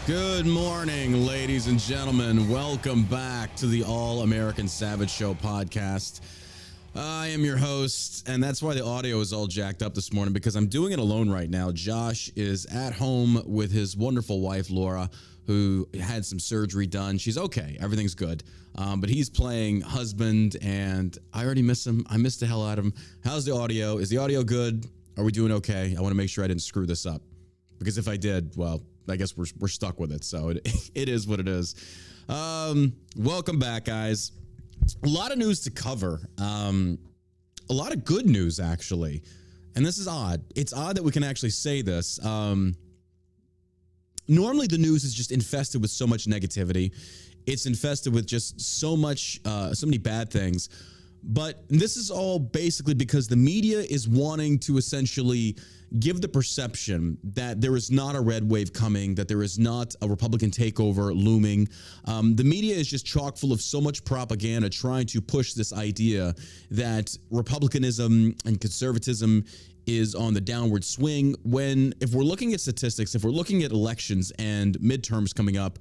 Good morning, ladies and gentlemen. Welcome back to the All American Savage Show podcast. I am your host, and that's why the audio is all jacked up this morning, because I'm doing it alone right now. Josh is at home with his wonderful wife, Laura, who had some surgery done. She's okay. Everything's good. But he's playing husband, and I already miss him. I miss the hell out of him. How's the audio? Is the audio good? Are we doing okay? I want to make sure I didn't screw this up, because if I did, well, I guess we're stuck with it. So it is what it is. Welcome back, guys. A lot of news to cover. A lot of good news, actually. And this is odd. It's odd that we can actually say this. Normally, the news is just infested with so much negativity. It's infested with just so many bad things. But this is all basically because the media is wanting to essentially give the perception that there is not a red wave coming, that there is not a Republican takeover looming. The media is just chock full of so much propaganda trying to push this idea that Republicanism and conservatism is on the downward swing, when if we're looking at statistics, if we're looking at elections and midterms coming up,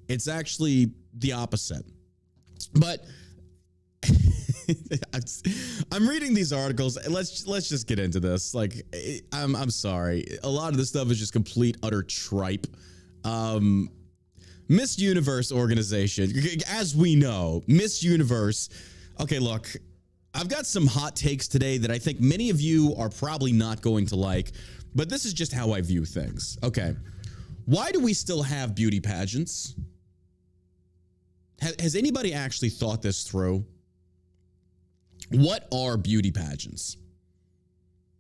it's actually the opposite. But I'm reading these articles. Let's just get into this. Like, I'm sorry. A lot of this stuff is just complete, utter tripe. Miss Universe organization, as we know, Miss Universe. Okay, look, I've got some hot takes today that I think many of you are probably not going to like, but this is just how I view things. Okay. Why do we still have beauty pageants? Has anybody actually thought this through? What are beauty pageants?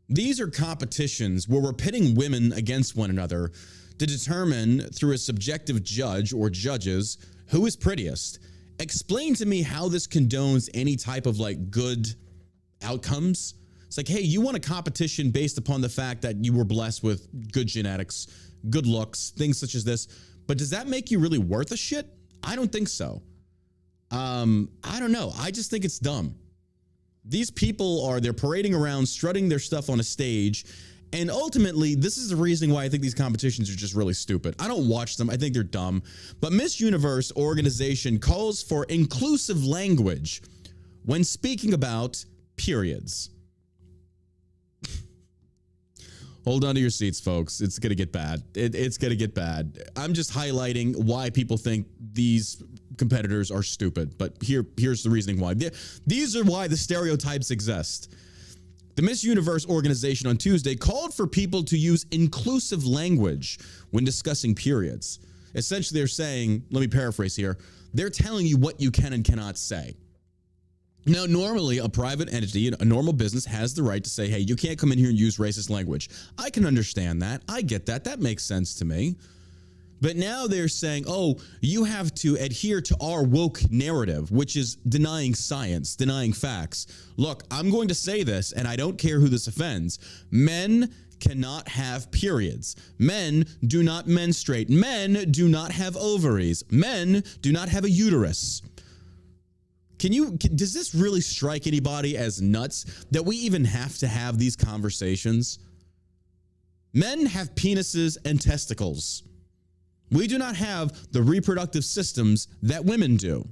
These are competitions where we're pitting women against one another to determine through a subjective judge or judges who is prettiest. Explain to me how this condones any type of like good outcomes. It's like, hey, you won a competition based upon the fact that you were blessed with good genetics, good looks, things such as this. But does that make you really worth a shit? I don't think so. I don't know. I just think it's dumb. These people they're parading around, strutting their stuff on a stage. And ultimately, this is the reason why I think these competitions are just really stupid. I don't watch them. I think they're dumb. But Miss Universe organization calls for inclusive language when speaking about periods. Hold on to your seats, folks. It's going to get bad. It's going to get bad. I'm just highlighting why people think these competitors are stupid. But here's the reasoning why. These are why the stereotypes exist. The Miss Universe organization on Tuesday called for people to use inclusive language when discussing periods. Essentially, they're saying, let me paraphrase here, they're telling you what you can and cannot say. Now, normally, a private entity, a normal business, has the right to say, hey, you can't come in here and use racist language. I can understand that. I get that. That makes sense to me. But now they're saying, oh, you have to adhere to our woke narrative, which is denying science, denying facts. Look, I'm going to say this, and I don't care who this offends. Men cannot have periods. Men do not menstruate. Men do not have ovaries. Men do not have a uterus. Does this really strike anybody as nuts that we even have to have these conversations? Men have penises and testicles. We do not have the reproductive systems that women do.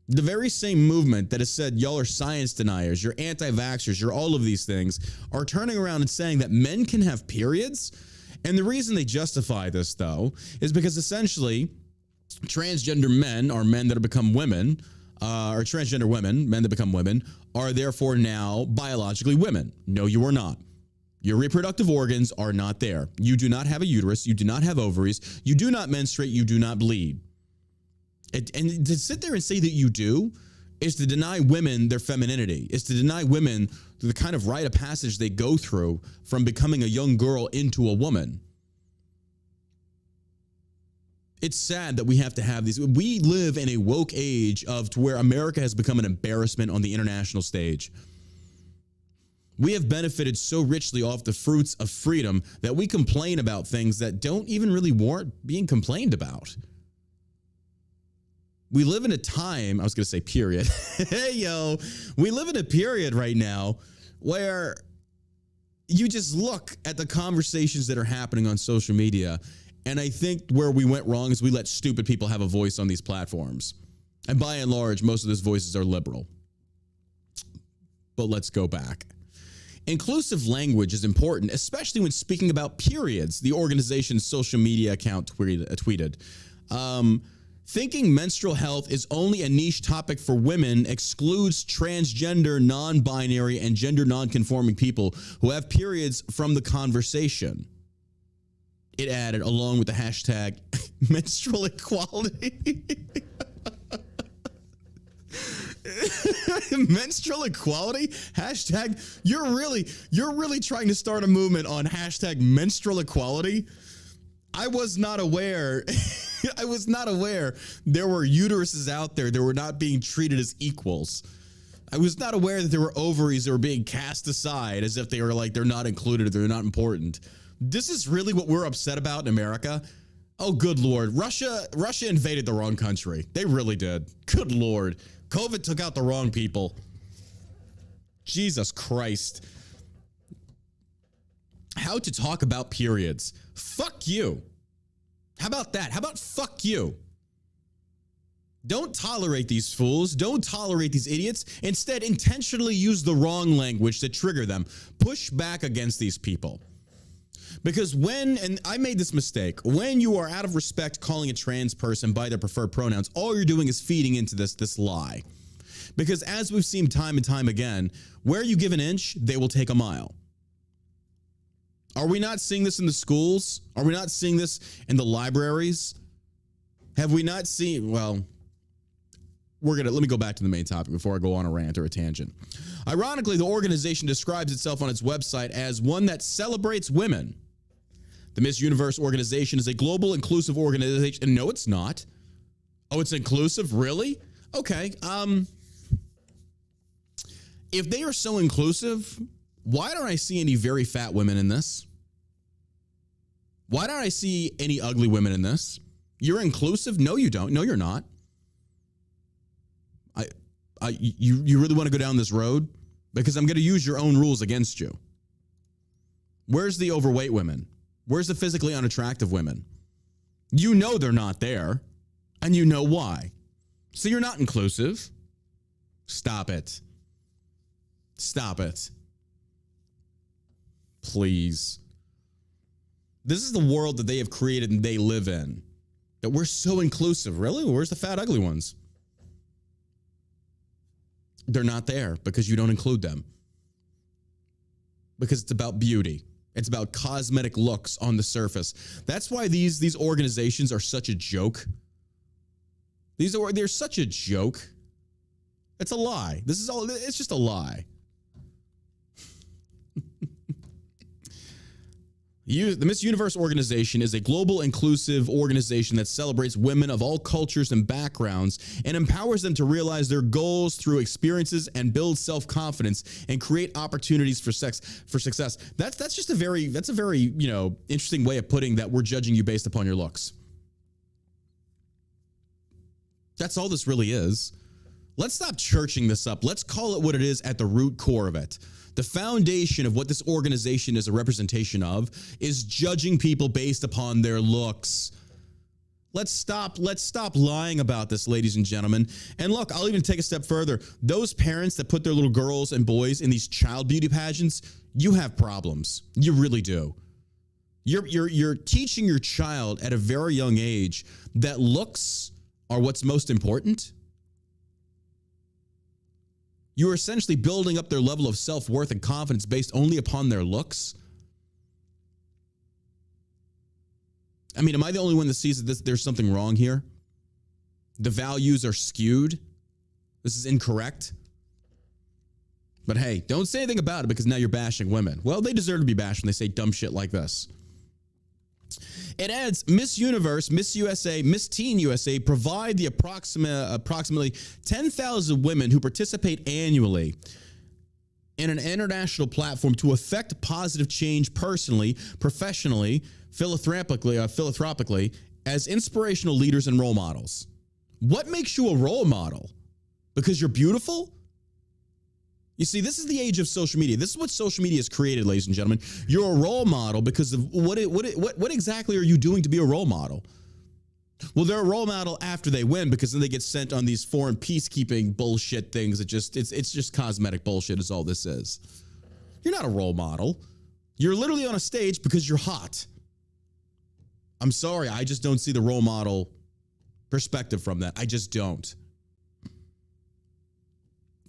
The very same movement that has said y'all are science deniers, you're anti-vaxxers, you're all of these things, are turning around and saying that men can have periods. And the reason they justify this, though, is because essentially transgender men, or men that have become women, or transgender women, men that become women, are therefore now biologically women. No, you are not. Your reproductive organs are not there. You do not have a uterus. You do not have ovaries. You do not menstruate. You do not bleed. And to sit there and say that you do is to deny women their femininity, is to deny women the kind of rite of passage they go through from becoming a young girl into a woman. It's sad that we have to have these. We live in a woke age to where America has become an embarrassment on the international stage. We have benefited so richly off the fruits of freedom that we complain about things that don't even really warrant being complained about. We live in a time, I was going to say period. Hey, yo, we live in a period right now where you just look at the conversations that are happening on social media And I think where we went wrong is we let stupid people have a voice on these platforms. And by and large, most of those voices are liberal. But let's go back. Inclusive language is important, especially when speaking about periods, the organization's social media account tweeted. Thinking menstrual health is only a niche topic for women excludes transgender, non-binary, and gender non-conforming people who have periods from the conversation. It added, along with the hashtag menstrual equality. Menstrual equality? Hashtag, you're really trying to start a movement on hashtag menstrual equality? I was not aware. I was not aware there were uteruses out there that were not being treated as equals. I was not aware that there were ovaries that were being cast aside as if they were like, they're not included, they're not important. This is really what we're upset about in America? Oh, good Lord. Russia invaded the wrong country. They really did. Good Lord. COVID took out the wrong people. Jesus Christ. How to talk about periods. Fuck you. How about that? How about fuck you? Don't tolerate these fools. Don't tolerate these idiots. Instead, intentionally use the wrong language to trigger them. Push back against these people. Because and I made this mistake, when you are out of respect calling a trans person by their preferred pronouns, all you're doing is feeding into this lie. Because as we've seen time and time again, where you give an inch, they will take a mile. Are we not seeing this in the schools? Are we not seeing this in the libraries? Have we not seen, well, let me go back to the main topic before I go on a rant or a tangent. Ironically, the organization describes itself on its website as one that celebrates women. The Miss Universe organization is a global inclusive organization. And no, it's not. Oh, it's inclusive? Really? Okay. If they are so inclusive, why don't I see any very fat women in this? Why don't I see any ugly women in this? You're inclusive? No, you don't. No, you're not. You really want to go down this road? Because I'm going to use your own rules against you. Where's the overweight women? Where's the physically unattractive women? You know they're not there, and you know why. So you're not inclusive. Stop it. Stop it. Please. This is the world that they have created and they live in. That we're so inclusive. Really? Where's the fat, ugly ones? They're not there because you don't include them. Because it's about beauty. It's about cosmetic looks on the surface. That's why these organizations are such a joke. They're such a joke. It's a lie. It's just a lie. The Miss Universe organization is a global inclusive organization that celebrates women of all cultures and backgrounds and empowers them to realize their goals through experiences and build self-confidence and create opportunities for success. That's a very interesting way of putting that we're judging you based upon your looks. That's all this really is. Let's stop churching this up. Let's call it what it is at the root core of it. The foundation of what this organization is a representation of is judging people based upon their looks. Let's stop lying about this, ladies and gentlemen. And look, I'll even take a step further. Those parents that put their little girls and boys in these child beauty pageants, you have problems. You really do. You're teaching your child at a very young age that looks are what's most important. You are essentially building up their level of self-worth and confidence based only upon their looks. I mean, am I the only one that sees that there's something wrong here? The values are skewed. This is incorrect. But hey, don't say anything about it because now you're bashing women. Well, they deserve to be bashed when they say dumb shit like this. It adds, Miss Universe, Miss USA, Miss Teen USA provide the approximately 10,000 women who participate annually in an international platform to affect positive change personally, professionally, philanthropically, as inspirational leaders and role models. What makes you a role model? Because you're beautiful? You see, this is the age of social media. This is what social media has created, ladies and gentlemen. You're a role model because of what exactly are you doing to be a role model? Well, they're a role model after they win because then they get sent on these foreign peacekeeping bullshit things. It's just cosmetic bullshit is all this is. You're not a role model. You're literally on a stage because you're hot. I'm sorry, I just don't see the role model perspective from that. I just don't.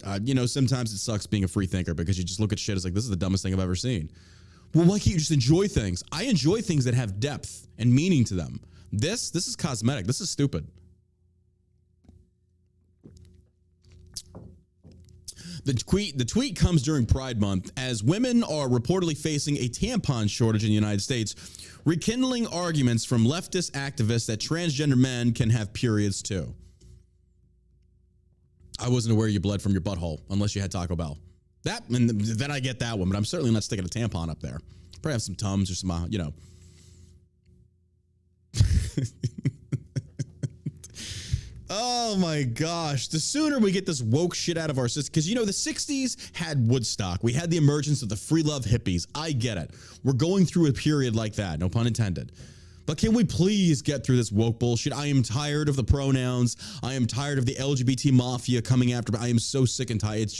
Sometimes it sucks being a free thinker because you just look at shit as like, this is the dumbest thing I've ever seen. Well, why can't you just enjoy things? I enjoy things that have depth and meaning to them. This is cosmetic. This is stupid. The tweet comes during Pride Month as women are reportedly facing a tampon shortage in the United States, rekindling arguments from leftist activists that transgender men can have periods too. I wasn't aware you bled from your butthole unless you had Taco Bell. Then I get that one, but I'm certainly not sticking a tampon up there. Probably have some Tums or some, Oh my gosh. The sooner we get this woke shit out of our system, because the 60s had Woodstock. We had the emergence of the free love hippies. I get it. We're going through a period like that, no pun intended. But can we please get through this woke bullshit? I am tired of the pronouns. I am tired of the LGBT mafia coming after me. I am so sick and tired.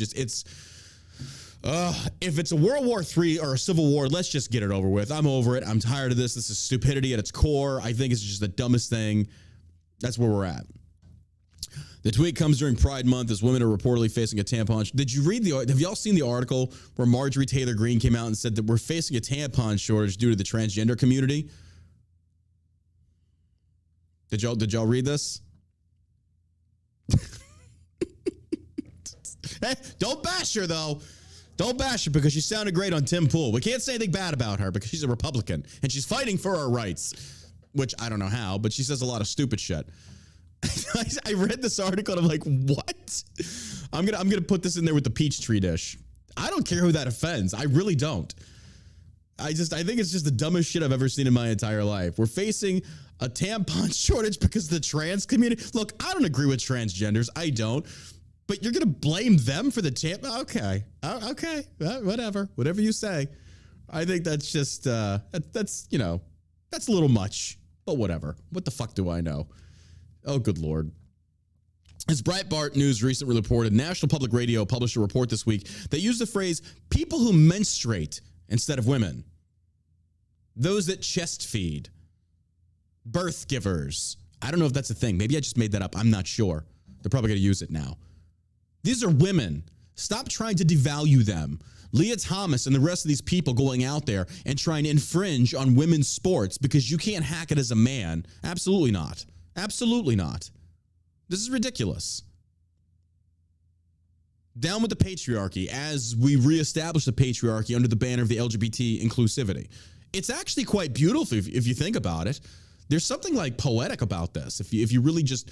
If it's a World War III or a Civil War, let's just get it over with. I'm over it. I'm tired of this. This is stupidity at its core. I think it's just the dumbest thing. That's where we're at. The tweet comes during Pride Month as women are reportedly facing a tampon. Have y'all seen the article where Marjorie Taylor Greene came out and said that we're facing a tampon shortage due to the transgender community? Did y'all read this? Hey, don't bash her though. Don't bash her because she sounded great on Tim Pool. We can't say anything bad about her because she's a Republican and she's fighting for her rights, which I don't know how, but she says a lot of stupid shit. I read this article and I'm like, what? I'm gonna put this in there with the Peachtree dish. I don't care who that offends. I really don't. I think it's just the dumbest shit I've ever seen in my entire life. We're facing a tampon shortage because of the trans community. Look, I don't agree with transgenders. I don't. But you're going to blame them for the tampon? Okay. Okay. Whatever you say. I think that's just, that's a little much. But whatever. What the fuck do I know? Oh, good Lord. As Breitbart News recently reported, National Public Radio published a report this week that used the phrase, people who menstruate instead of women. Those that chest feed. Birth givers. I don't know if that's a thing. Maybe I just made that up. I'm not sure. They're probably going to use it now. These are women. Stop trying to devalue them. Leah Thomas and the rest of these people going out there and trying to infringe on women's sports because you can't hack it as a man. Absolutely not. Absolutely not. This is ridiculous. Down with the patriarchy as we reestablish the patriarchy under the banner of the LGBT inclusivity. It's actually quite beautiful if you think about it. There's something like poetic about this. If you really just,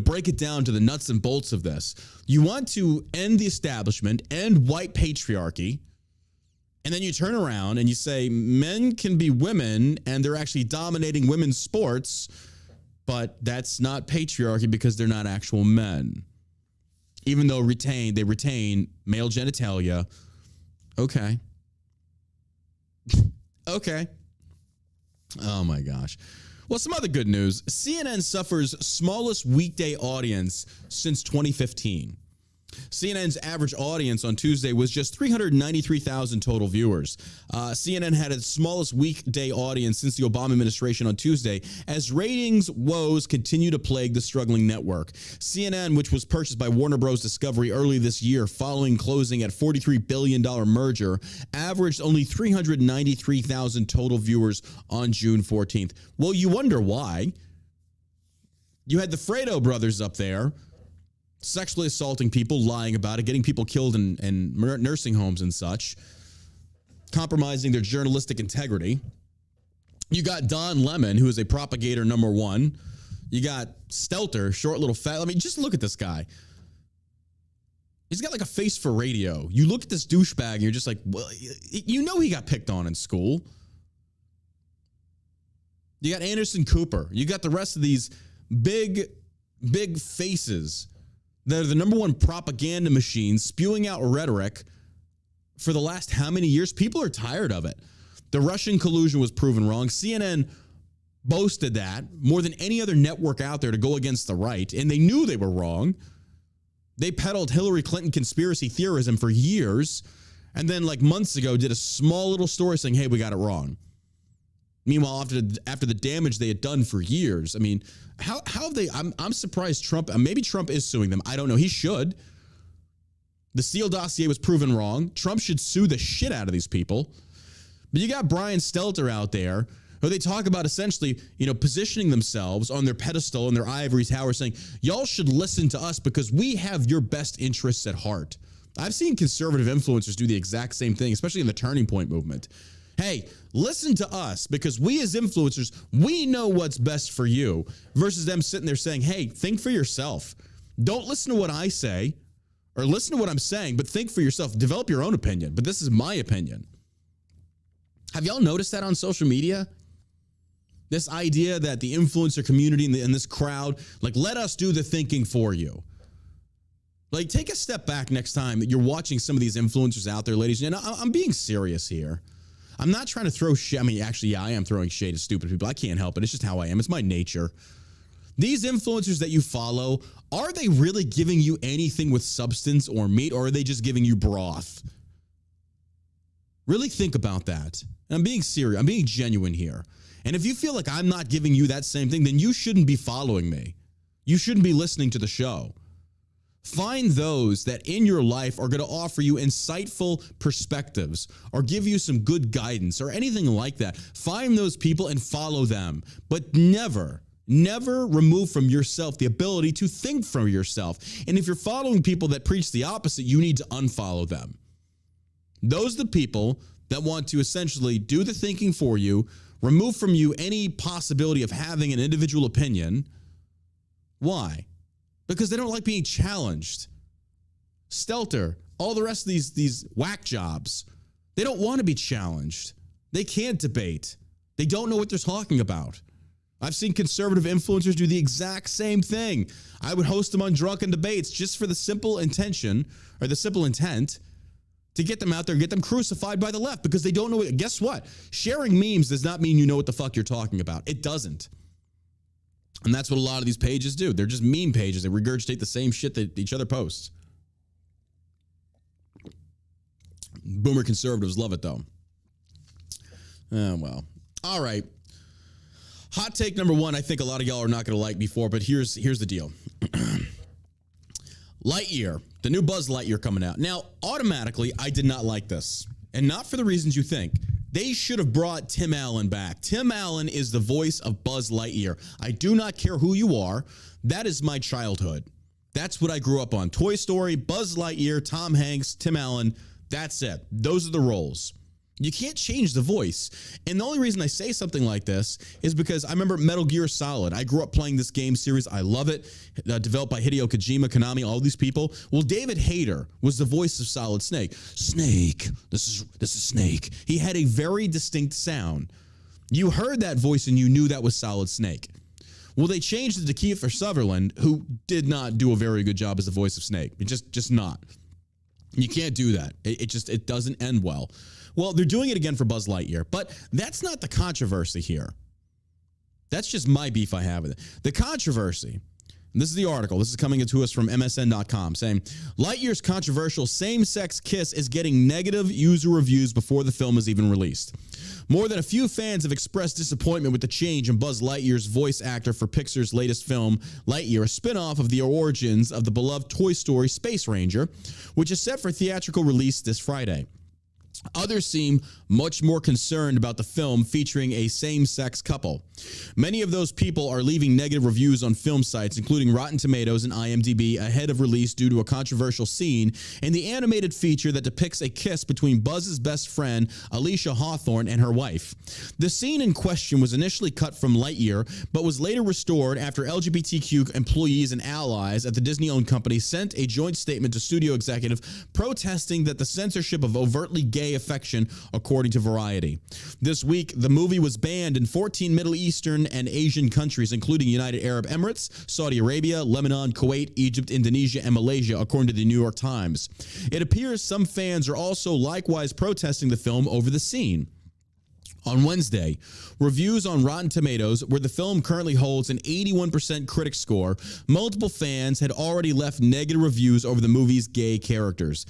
break it down to the nuts and bolts of this. You want to end the establishment, end white patriarchy, and then you turn around and you say men can be women and they're actually dominating women's sports, but that's not patriarchy because they're not actual men. Even though they retain male genitalia. Okay. Okay. Oh my gosh. Well, some other good news. CNN suffers smallest weekday audience since 2015. CNN's average audience on Tuesday was just 393,000 total viewers. CNN had its smallest weekday audience since the Obama administration on Tuesday as ratings woes continue to plague the struggling network. CNN, which was purchased by Warner Bros. Discovery early this year following closing at $43 billion merger, averaged only 393,000 total viewers on June 14th. Well, you wonder why. You had the Fredo brothers up there sexually assaulting people, lying about it, getting people killed in nursing homes and such, compromising their journalistic integrity. You got Don Lemon, who is a propagator number one. You got Stelter, short little fat. I mean, just look at this guy. He's got like a face for radio. You look at this douchebag and you're just like, well, he got picked on in school. You got Anderson Cooper. You got the rest of these big faces They're the number one propaganda machine spewing out rhetoric for the last how many years? People are tired of it. The Russian collusion was proven wrong. CNN boasted that more than any other network out there to go against the right, and they knew they were wrong. They peddled Hillary Clinton conspiracy theorism for years, and then like months ago did a small little story saying, hey, we got it wrong. Meanwhile, after the damage they had done for years, I mean, how have they? I'm surprised Trump. Maybe Trump is suing them. I don't know. He should. The Steele dossier was proven wrong. Trump should sue the shit out of these people. But you got Brian Stelter out there, who they talk about essentially, positioning themselves on their pedestal in their ivory tower, saying, y'all should listen to us because we have your best interests at heart. I've seen conservative influencers do the exact same thing, especially in the Turning Point movement. Hey, listen to us because we as influencers, we know what's best for you, versus them sitting there saying, hey, think for yourself. Don't listen to what I say or listen to what I'm saying, but think for yourself. Develop your own opinion. But this is my opinion. Have y'all noticed that on social media? This idea that the influencer community and this crowd, like, let us do the thinking for you. Like, take a step back next time that you're watching some of these influencers out there, ladies. And I'm being serious here. I'm not trying to throw shade. I mean, actually, yeah, I am throwing shade at stupid people. I can't help it. It's just how I am. It's my nature. These influencers that you follow, are they really giving you anything with substance or meat, or are they just giving you broth? Really think about that. And I'm being serious. I'm being genuine here. And if you feel like I'm not giving you that same thing, then you shouldn't be following me. You shouldn't be listening to the show. Find those that in your life are going to offer you insightful perspectives or give you some good guidance or anything like that. Find those people and follow them. But never remove from yourself the ability to think for yourself. And if you're following people that preach the opposite, you need to unfollow them. Those are the people that want to essentially do the thinking for you, remove from you any possibility of having an individual opinion. Why? Because they don't like being challenged. Stelter, all the rest of these whack jobs, they don't want to be challenged. They can't debate. They don't know what they're talking about. I've seen conservative influencers do the exact same thing. I would host them on drunken debates just for the simple intention or the simple intent to get them out there and get them crucified by the left because they don't know. Guess what? Sharing memes does not mean you know what the fuck you're talking about. It doesn't. And that's what a lot of these pages do. They're just meme pages. They regurgitate the same shit that each other posts. Boomer conservatives love it, though. Well. All right. Hot take number one, I think a lot of y'all are not going to like before, but here's the deal. Lightyear, the new Buzz Lightyear coming out. Now, automatically, I did not like this. And not for the reasons you think. They should have brought Tim Allen back. Tim Allen is the voice of Buzz Lightyear. I do not care who you are. That is my childhood. That's what I grew up on. Toy Story, Buzz Lightyear, Tom Hanks, Tim Allen. That's it. Those are the roles. You can't change the voice. And the only reason I say something like this is because I remember Metal Gear Solid. I grew up playing this game series. I love it. Developed by Hideo Kojima, Konami, all these people. Well, David Hayter was the voice of Solid Snake. Snake. This is Snake. He had a very distinct sound. You heard that voice and you knew that was Solid Snake. Well, they changed it to Kiefer Sutherland, who did not do a very good job as the voice of Snake. Just not. You can't do that. It doesn't end well. Well, they're doing it again for Buzz Lightyear, but that's not the controversy here. That's just my beef I have with it. The controversy, and this is the article, this is coming to us from MSN.com, saying, Lightyear's controversial same-sex kiss is getting negative user reviews before the film is even released. More than a few fans have expressed disappointment with the change in Buzz Lightyear's voice actor for Pixar's latest film, Lightyear, a spin-off of the origins of the beloved Toy Story Space Ranger, which is set for theatrical release this Friday. Others seem much more concerned about the film featuring a same-sex couple. Many of those people are leaving negative reviews on film sites, including Rotten Tomatoes and IMDb, ahead of release due to a controversial scene in the animated feature that depicts a kiss between Buzz's best friend, Alicia Hawthorne, and her wife. The scene in question was initially cut from Lightyear, but was later restored after LGBTQ employees and allies at the Disney-owned company sent a joint statement to studio executive protesting that the censorship of overtly gay gay affection, according to Variety. This week, the movie was banned in 14 Middle Eastern and Asian countries, including United Arab Emirates, Saudi Arabia, Lebanon, Kuwait, Egypt, Indonesia, and Malaysia, according to the New York Times. It appears some fans are also likewise protesting the film over the scene. On Wednesday, reviews on Rotten Tomatoes, where the film currently holds an 81% critic score, multiple fans had already left negative reviews over the movie's gay characters.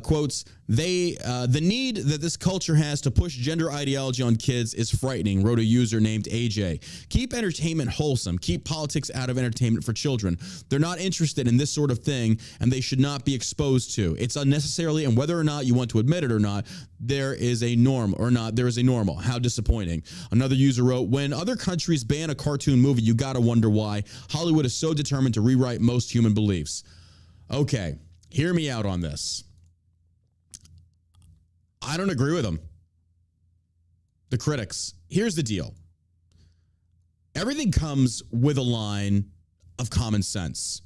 Quotes, the need that this culture has to push gender ideology on kids is frightening, wrote a user named AJ. Keep entertainment wholesome. Keep politics out of entertainment for children. They're not interested in this sort of thing, and they should not be exposed to. It's unnecessarily, and whether or not you want to admit it or not, there is a norm or not, there is a normal. How disappointing. Another user wrote, when other countries ban a cartoon movie, you gotta wonder why. Hollywood is so determined to rewrite most human beliefs. Okay, hear me out on this. I don't agree with them. The critics. Here's the deal. Everything comes with a line of common sense.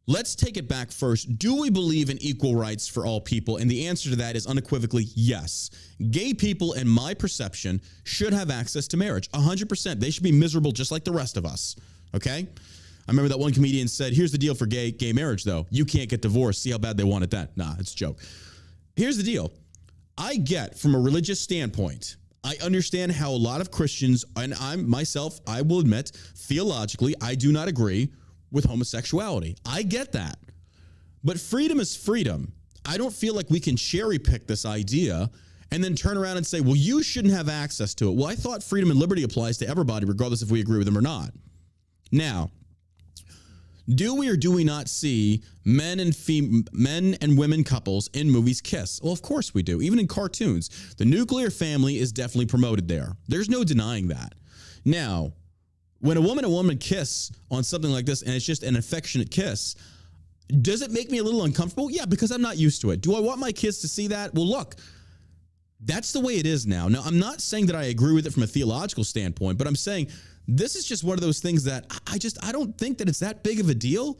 Let's take it back first. Do we believe in equal rights for all people? And the answer to that is unequivocally yes. Gay people, in my perception, should have access to marriage. 100%. They should be miserable just like the rest of us. Okay? I remember that one comedian said, here's the deal for gay marriage, though. You can't get divorced. See how bad they want it then. Nah, it's a joke. Here's the deal. I get from a religious standpoint, I understand how a lot of Christians, and I will admit, theologically, I do not agree with homosexuality. I get that. But freedom is freedom. I don't feel like we can cherry pick this idea and then turn around and say, well, you shouldn't have access to it. Well, I thought freedom and liberty applies to everybody, regardless if we agree with them or not. Now, do we or do we not see men and women couples in movies kiss? Well, of course we do. Even in cartoons, the nuclear family is definitely promoted there. There's no denying that. Now, when a woman and woman kiss on something like this and it's just an affectionate kiss, does it make me a little uncomfortable? Yeah, because I'm not used to it. Do I want my kids to see that? Well, look, that's the way it is now. Now, I'm not saying that I agree with it from a theological standpoint, but I'm saying this is just one of those things that I don't think that it's that big of a deal.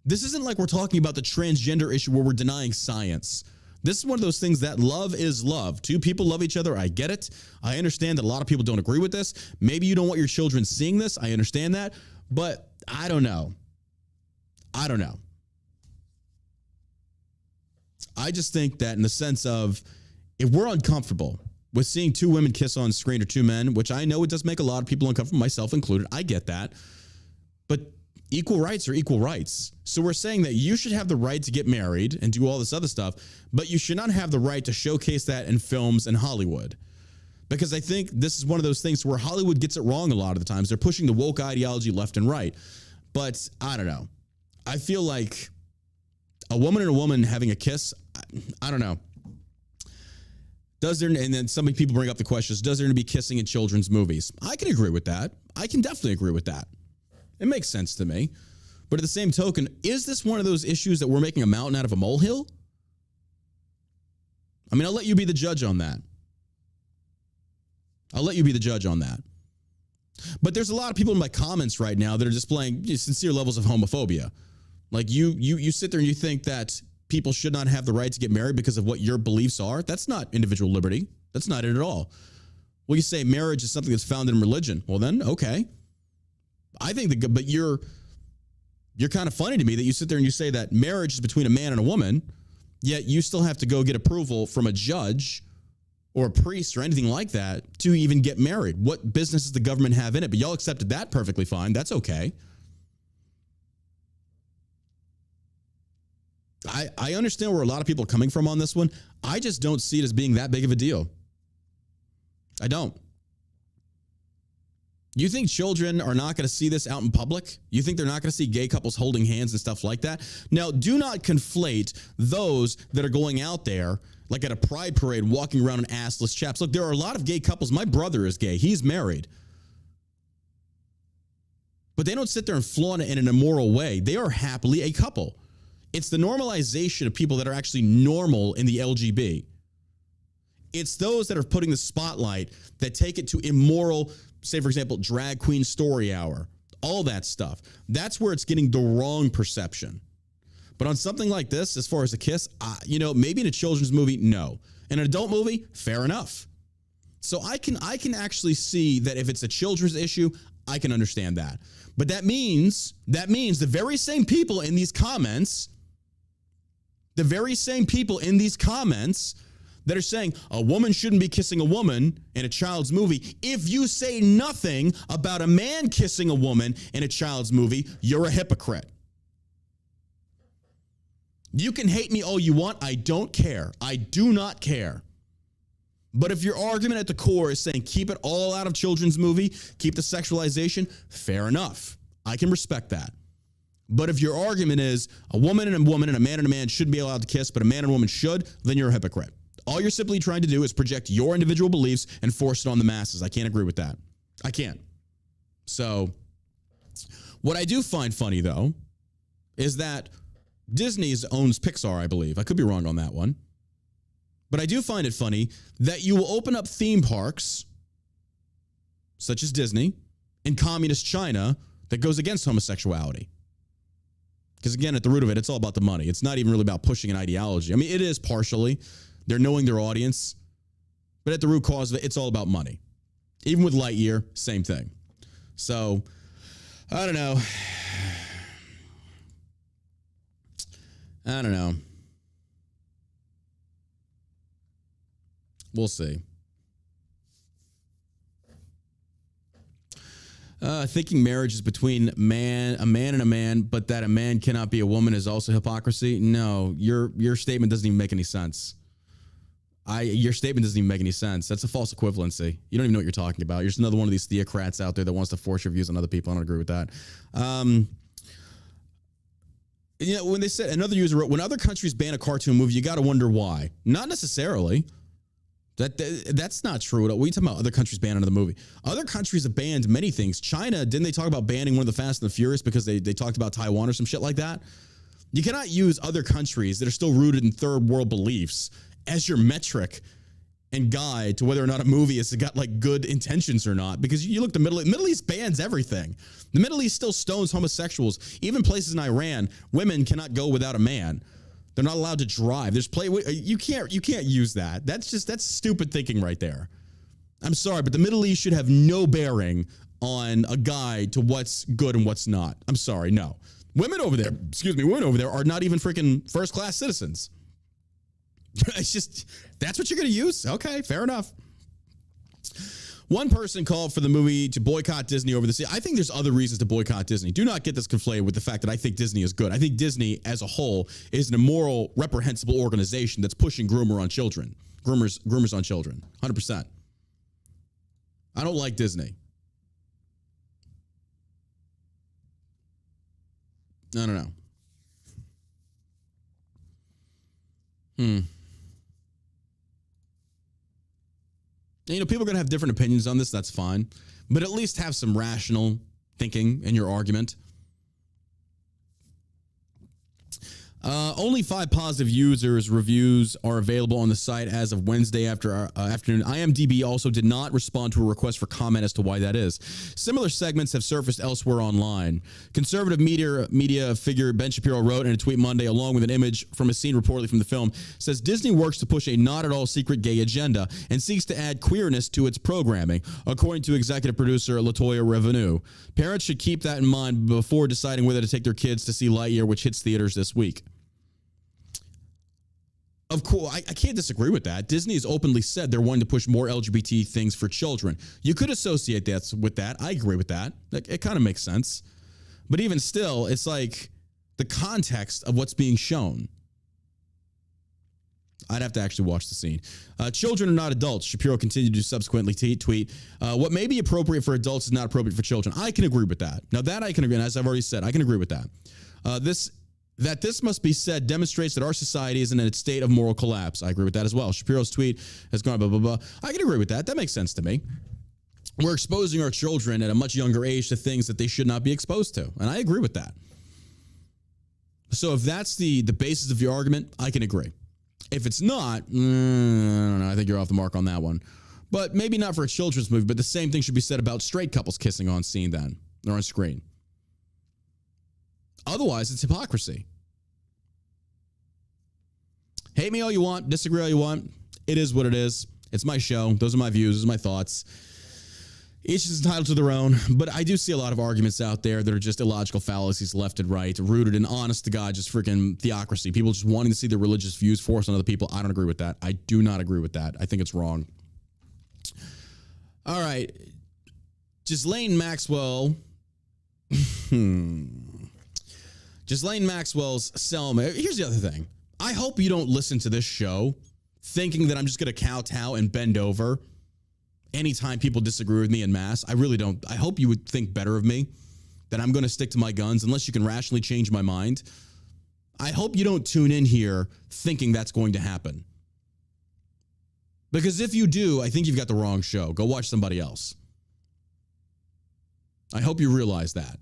This isn't like we're talking about the transgender issue where we're denying science. This is one of those things that love is love. Two people love each other. I get it. I understand that a lot of people don't agree with this. Maybe you don't want your children seeing this. I understand that. But I don't know. I don't know. I just think that in the sense of if we're uncomfortable with seeing two women kiss on screen or two men, which I know it does make a lot of people uncomfortable, myself included. I get that. But equal rights are equal rights. So we're saying that you should have the right to get married and do all this other stuff, but you should not have the right to showcase that in films and Hollywood. Because I think this is one of those things where Hollywood gets it wrong a lot of the times. They're pushing the woke ideology left and right. But I don't know. I feel like a woman and a woman having a kiss, I don't know. And then some people bring up the questions, does there need to be kissing in children's movies? I can agree with that. I can definitely agree with that. It makes sense to me. But at the same token, is this one of those issues that we're making a mountain out of a molehill? I mean, I'll let you be the judge on that. I'll let you be the judge on that. But there's a lot of people in my comments right now that are displaying sincere levels of homophobia. Like you sit there and you think that people should not have the right to get married because of what your beliefs are. That's not individual liberty. That's not it at all. Well, you say marriage is something that's founded in religion. Well, then, okay. I think but you're kind of funny to me that you sit there and you say that marriage is between a man and a woman, yet you still have to go get approval from a judge or a priest or anything like that to even get married. What business does the government have in it? But y'all accepted that perfectly fine. That's okay. I understand where a lot of people are coming from on this one. I just don't see it as being that big of a deal. I don't. You think children are not going to see this out in public? You think they're not going to see gay couples holding hands and stuff like that? Now, do not conflate those that are going out there like at a pride parade walking around in assless chaps. Look, there are a lot of gay couples. My brother is gay. He's married. But they don't sit there and flaunt it in an immoral way. They are happily a couple. It's the normalization of people that are actually normal in the LGB. It's those that are putting the spotlight that take it to immoral, say, for example, drag queen story hour, all that stuff. That's where it's getting the wrong perception. But on something like this, as far as a kiss, maybe in a children's movie, no. In an adult movie, fair enough. So I can actually see that if it's a children's issue, I can understand that. But that means the very same people in these comments, that are saying a woman shouldn't be kissing a woman in a child's movie, if you say nothing about a man kissing a woman in a child's movie, you're a hypocrite. You can hate me all you want. I don't care. I do not care. But if your argument at the core is saying keep it all out of children's movie, keep the sexualization, fair enough. I can respect that. But if your argument is a woman and a man shouldn't be allowed to kiss, but a man and a woman should, then you're a hypocrite. All you're simply trying to do is project your individual beliefs and force it on the masses. I can't agree with that. I can't. So what I do find funny, though, is that Disney owns Pixar, I believe. I could be wrong on that one. But I do find it funny that you will open up theme parks, such as Disney, in communist China that goes against homosexuality. Because again, at the root of it, it's all about the money. It's not even really about pushing an ideology. I mean, it is partially. They're knowing their audience. But at the root cause of it, it's all about money. Even with Lightyear, same thing. So, I don't know. We'll see. Thinking marriage is between a man and a man, but that a man cannot be a woman is also hypocrisy. No, your statement doesn't even make any sense. Your statement doesn't even make any sense. That's a false equivalency. You don't even know what you're talking about. You're just another one of these theocrats out there that wants to force your views on other people. I don't agree with that. When they said, another user wrote, when other countries ban a cartoon movie, you got to wonder why. Not necessarily. That's not true at all. What are you talking about? Other countries ban another movie. Other countries have banned many things. China, didn't they talk about banning one of the Fast and the Furious because they talked about Taiwan or some shit like that? You cannot use other countries that are still rooted in third world beliefs as your metric and guide to whether or not a movie has got like good intentions or not. Because you look, the Middle East bans everything. The Middle East still stones homosexuals. Even places in Iran, women cannot go without a man. They're not allowed to drive. You can't use that. That's stupid thinking right there. I'm sorry, but the Middle East should have no bearing on a guide to what's good and what's not. I'm sorry, no. Women over there are not even freaking first-class citizens. It's just, that's what you're going to use? Okay, fair enough. One person called for the movie to boycott Disney over the sea. I think there's other reasons to boycott Disney. Do not get this conflated with the fact that I think Disney is good. I think Disney as a whole is an immoral, reprehensible organization that's pushing groomers on children. 100%. I don't like Disney. I don't know. People are going to have different opinions on this. That's fine. But at least have some rational thinking in your argument. Only 5 positive users reviews are available on the site as of Wednesday afternoon. IMDb also did not respond to a request for comment as to why that is. Similar segments have surfaced elsewhere online. Conservative media figure Ben Shapiro wrote in a tweet Monday, along with an image from a scene reportedly from the film, says Disney works to push a not at all secret gay agenda and seeks to add queerness to its programming, according to executive producer Latoya Revenue. Parents should keep that in mind before deciding whether to take their kids to see Lightyear, which hits theaters this week. Of course, I can't disagree with that. Disney has openly said they're wanting to push more LGBT things for children. You could associate that with that. I agree with that. It kind of makes sense. But even still, it's like the context of what's being shown. I'd have to actually watch the scene. Children are not adults. Shapiro continued to subsequently tweet, what may be appropriate for adults is not appropriate for children. I can agree with that. Now that I can agree, and as I've already said, I can agree with that. This must be said demonstrates that our society is in a state of moral collapse. I agree with that as well. Shapiro's tweet has gone blah, blah, blah. I can agree with that. That makes sense to me. We're exposing our children at a much younger age to things that they should not be exposed to. And I agree with that. So if that's the basis of your argument, I can agree. If it's not, I don't know. I think you're off the mark on that one. But maybe not for a children's movie, but the same thing should be said about straight couples kissing on scene then, or on screen. Otherwise, it's hypocrisy. Hate me all you want, disagree all you want. It is what it is. It's my show. Those are my views. Those are my thoughts. Each is entitled to their own, but I do see a lot of arguments out there that are just illogical fallacies left and right, rooted in honest to God, just freaking theocracy. People just wanting to see their religious views forced on other people. I don't agree with that. I do not agree with that. I think it's wrong. All right. Ghislaine Maxwell. Ghislaine Maxwell's cellmate. Here's the other thing. I hope you don't listen to this show thinking that I'm just going to kowtow and bend over anytime people disagree with me en masse. I really don't. I hope you would think better of me, that I'm going to stick to my guns unless you can rationally change my mind. I hope you don't tune in here thinking that's going to happen. Because if you do, I think you've got the wrong show. Go watch somebody else. I hope you realize that.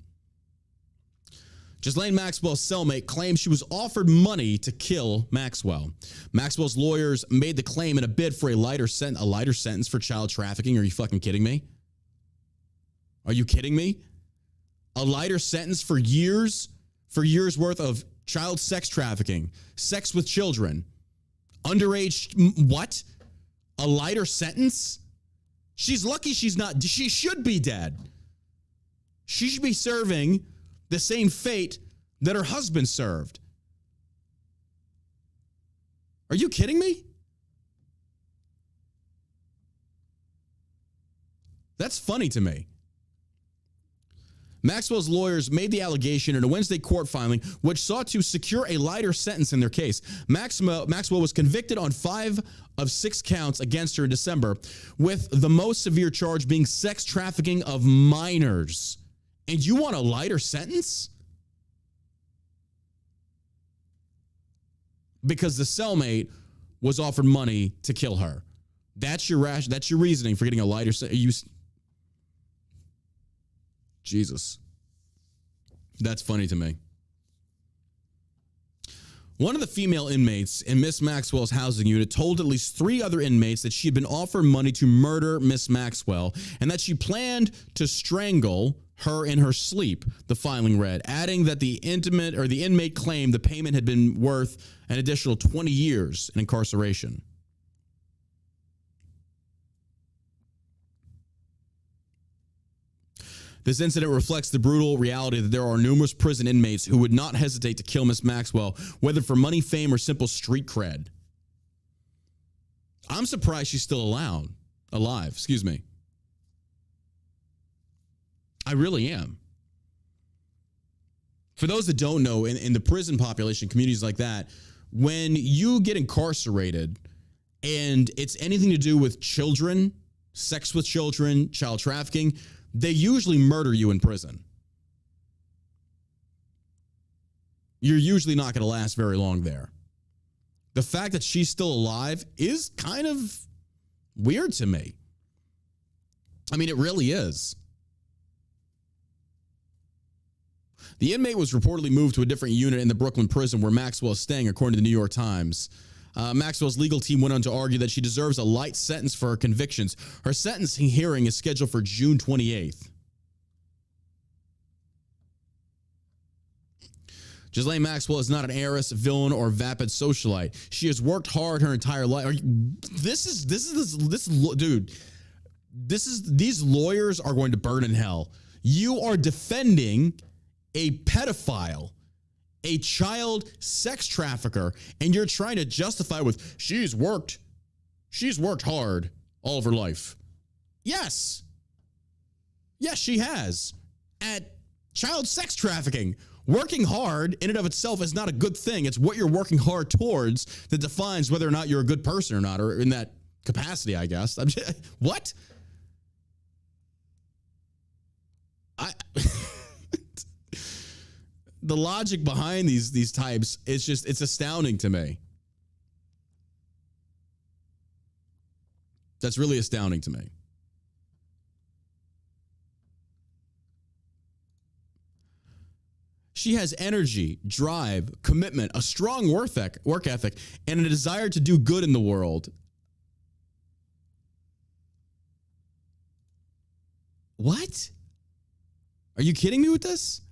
Ghislaine Maxwell's cellmate claims she was offered money to kill Maxwell. Maxwell's lawyers made the claim in a bid for a lighter sentence for child trafficking. Are you fucking kidding me? Are you kidding me? A lighter sentence for years worth of child sex trafficking, sex with children, underage, what? A lighter sentence? She's lucky she's not, she should be dead. She should be serving the same fate that her husband served. Are you kidding me? That's funny to me. Maxwell's lawyers made the allegation in a Wednesday court filing, which sought to secure a lighter sentence in their case. Maxwell was convicted on 5 of 6 counts against her in December, with the most severe charge being sex trafficking of minors. And you want a lighter sentence? Because the cellmate was offered money to kill her. That's your reasoning for getting a lighter sentence. Jesus. That's funny to me. One of the female inmates in Miss Maxwell's housing unit told at least 3 other inmates that she had been offered money to murder Miss Maxwell and that she planned to strangle her in her sleep, the filing read, adding that the inmate claimed the payment had been worth an additional 20 years in incarceration. This incident reflects the brutal reality that there are numerous prison inmates who would not hesitate to kill Miss Maxwell, whether for money, fame, or simple street cred. I'm surprised she's still alive. Excuse me. I really am. For those that don't know, in the prison population, communities like that, when you get incarcerated and it's anything to do with children, sex with children, child trafficking, they usually murder you in prison. You're usually not going to last very long there. The fact that she's still alive is kind of weird to me. I mean, it really is. The inmate was reportedly moved to a different unit in the Brooklyn prison where Maxwell is staying, according to the New York Times. Maxwell's legal team went on to argue that she deserves a light sentence for her convictions. Her sentencing hearing is scheduled for June 28th. Ghislaine Maxwell is not an heiress, villain, or vapid socialite. She has worked hard her entire life. These lawyers are going to burn in hell. You are defending a pedophile, a child sex trafficker, and you're trying to justify with she's worked hard all of her life. Yes, she has at child sex trafficking. Working hard in and of itself is not a good thing. It's what you're working hard towards that defines whether or not you're a good person or not, or in that capacity, I guess. What? The logic behind these types is it's astounding to me. That's really astounding to me. She has energy, drive, commitment, a strong work ethic, and a desire to do good in the world. What? Are you kidding me with this?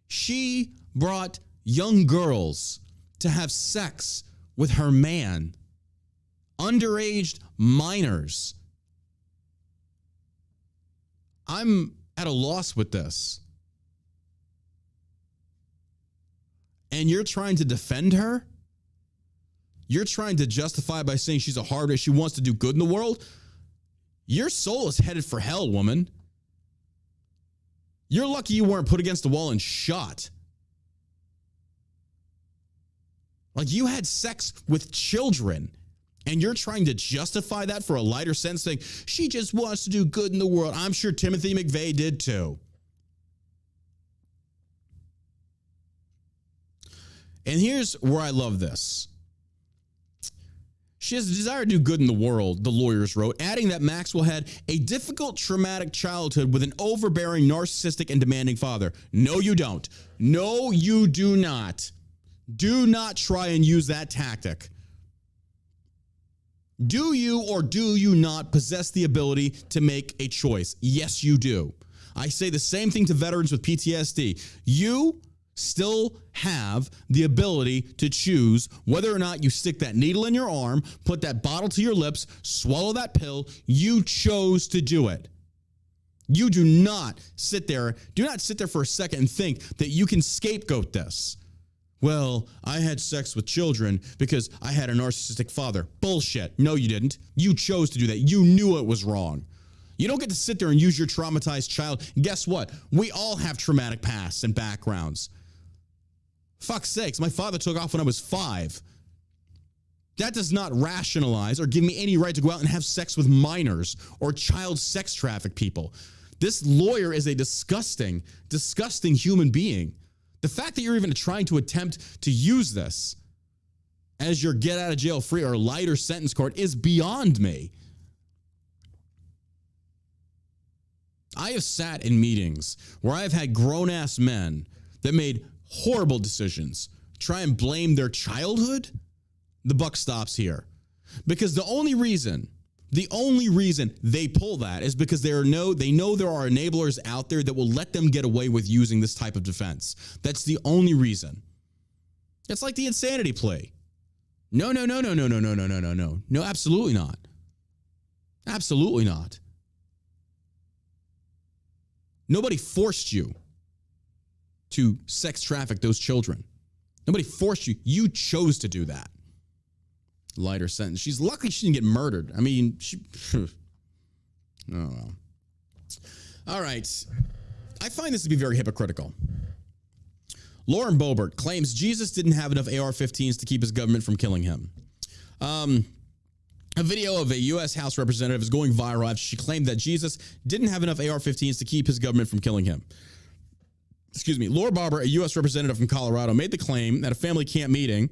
She brought young girls to have sex with her man. Underage minors. I'm at a loss with this. And you're trying to defend her? You're trying to justify by saying she's a hard, she wants to do good in the world? Your soul is headed for hell, woman. You're lucky you weren't put against the wall and shot. Like, you had sex with children, and you're trying to justify that for a lighter sentence, saying she just wants to do good in the world. I'm sure Timothy McVeigh did too. And here's where I love this. She has a desire to do good in the world, the lawyers wrote, adding that Maxwell had a difficult, traumatic childhood with an overbearing, narcissistic, and demanding father. No, you don't. No, you do not. Do not try and use that tactic. Do you or do you not possess the ability to make a choice? Yes, you do. I say the same thing to veterans with PTSD. You still have the ability to choose whether or not you stick that needle in your arm, put that bottle to your lips, swallow that pill. You chose to do it. You do not sit there for a second and think that you can scapegoat this. Well, I had sex with children because I had a narcissistic father. Bullshit. No, you didn't. You chose to do that. You knew it was wrong. You don't get to sit there and use your traumatized child. Guess what? We all have traumatic pasts and backgrounds. Fuck's sakes, my father took off when I was 5. That does not rationalize or give me any right to go out and have sex with minors or child sex traffic people. This lawyer is a disgusting, disgusting human being. The fact that you're even trying to attempt to use this as your get out of jail free or lighter sentence card is beyond me. I have sat in meetings where I've had grown-ass men that made horrible decisions try and blame their childhood. The buck stops here. Because the only reason they pull that is because they know there are enablers out there that will let them get away with using this type of defense. That's the only reason. It's like the insanity plea. No, absolutely not. Absolutely not. Nobody forced you to sex traffic those children. Nobody forced you. You chose to do that. Lighter sentence. She's lucky she didn't get murdered. I mean, oh well. All right. I find this to be very hypocritical. Lauren Boebert claims Jesus didn't have enough AR-15s to keep his government from killing him. A video of a U.S. House representative is going viral after she claimed that Jesus didn't have enough AR-15s to keep his government from killing him. Laura Barber, a U.S. representative from Colorado, made the claim at a family camp meeting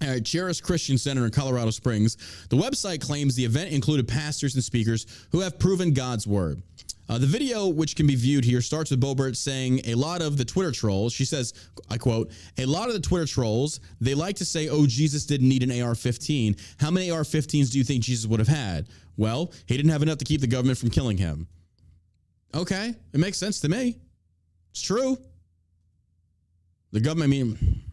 at Charis Christian Center in Colorado Springs. The website claims the event included pastors and speakers who have proven God's word. The video, which can be viewed here, starts with Boebert saying a lot of the Twitter trolls, she says, I quote, a lot of the Twitter trolls, they like to say, oh, Jesus didn't need an AR-15. How many AR-15s do you think Jesus would have had? Well, he didn't have enough to keep the government from killing him. Okay, it makes sense to me. It's true. The government, I mean,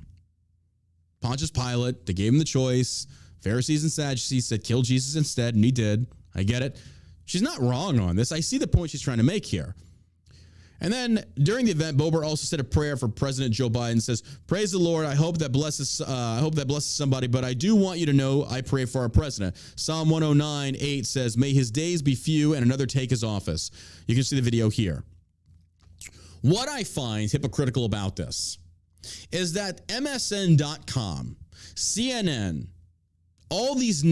Pontius Pilate, they gave him the choice. Pharisees and Sadducees said, kill Jesus instead, and he did. I get it. She's not wrong on this. I see the point she's trying to make here. And then during the event, Boebert also said a prayer for President Joe Biden. Says, praise the Lord. I hope that blesses somebody, but I do want you to know I pray for our president. Psalm 109:8 says, may his days be few and another take his office. You can see the video here. What I find hypocritical about this is that MSN.com, CNN, all these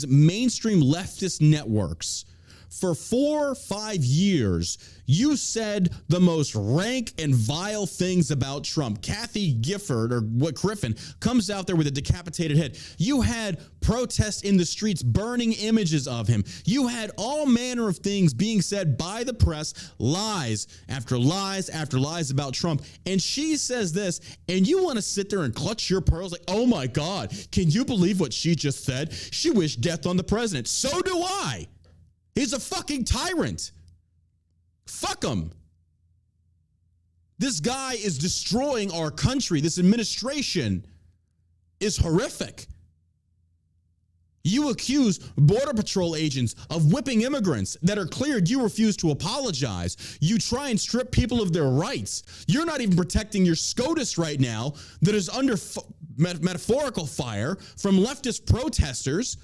mainstream leftist networks, for 4 or 5 years, you said the most rank and vile things about Trump. Kathy Griffin comes out there with a decapitated head. You had protests in the streets burning images of him. You had all manner of things being said by the press, lies after lies after lies about Trump. And she says this, and you want to sit there and clutch your pearls like, oh my God, can you believe what she just said? She wished death on the president. So do I. He's a fucking tyrant. Fuck him. This guy is destroying our country, this administration. is horrific. You accuse Border Patrol agents of whipping immigrants that are cleared. You refuse to apologize. You try and strip people of their rights. You're not even protecting your SCOTUS right now that is under metaphorical fire from leftist protesters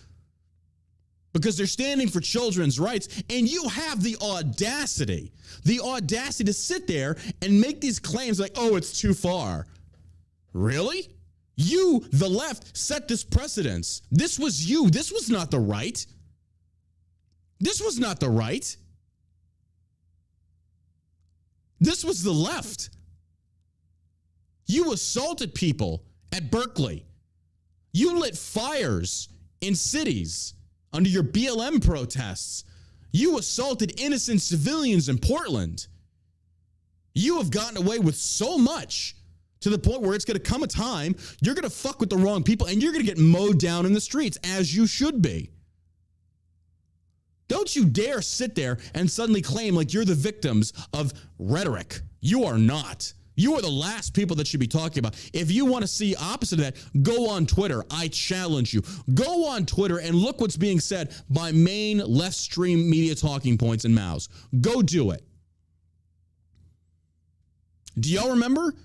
because they're standing for children's rights. And you have the audacity to sit there and make these claims like, oh, it's too far. Really? You, the left, set this precedence. This was you. This was not the right. This was not the right. This was the left. You assaulted people at Berkeley. You lit fires in cities under your BLM protests. You assaulted innocent civilians in Portland. You have gotten away with so much to the point where it's going to come a time you're going to fuck with the wrong people and you're going to get mowed down in the streets, as you should be. Don't you dare sit there and suddenly claim like you're the victims of rhetoric. You are not. You are the last people that should be talking about. If you want to see opposite of that, go on Twitter. I challenge you. Go on Twitter and look what's being said by main left stream media talking points and mouths. Go do it. Do y'all remember?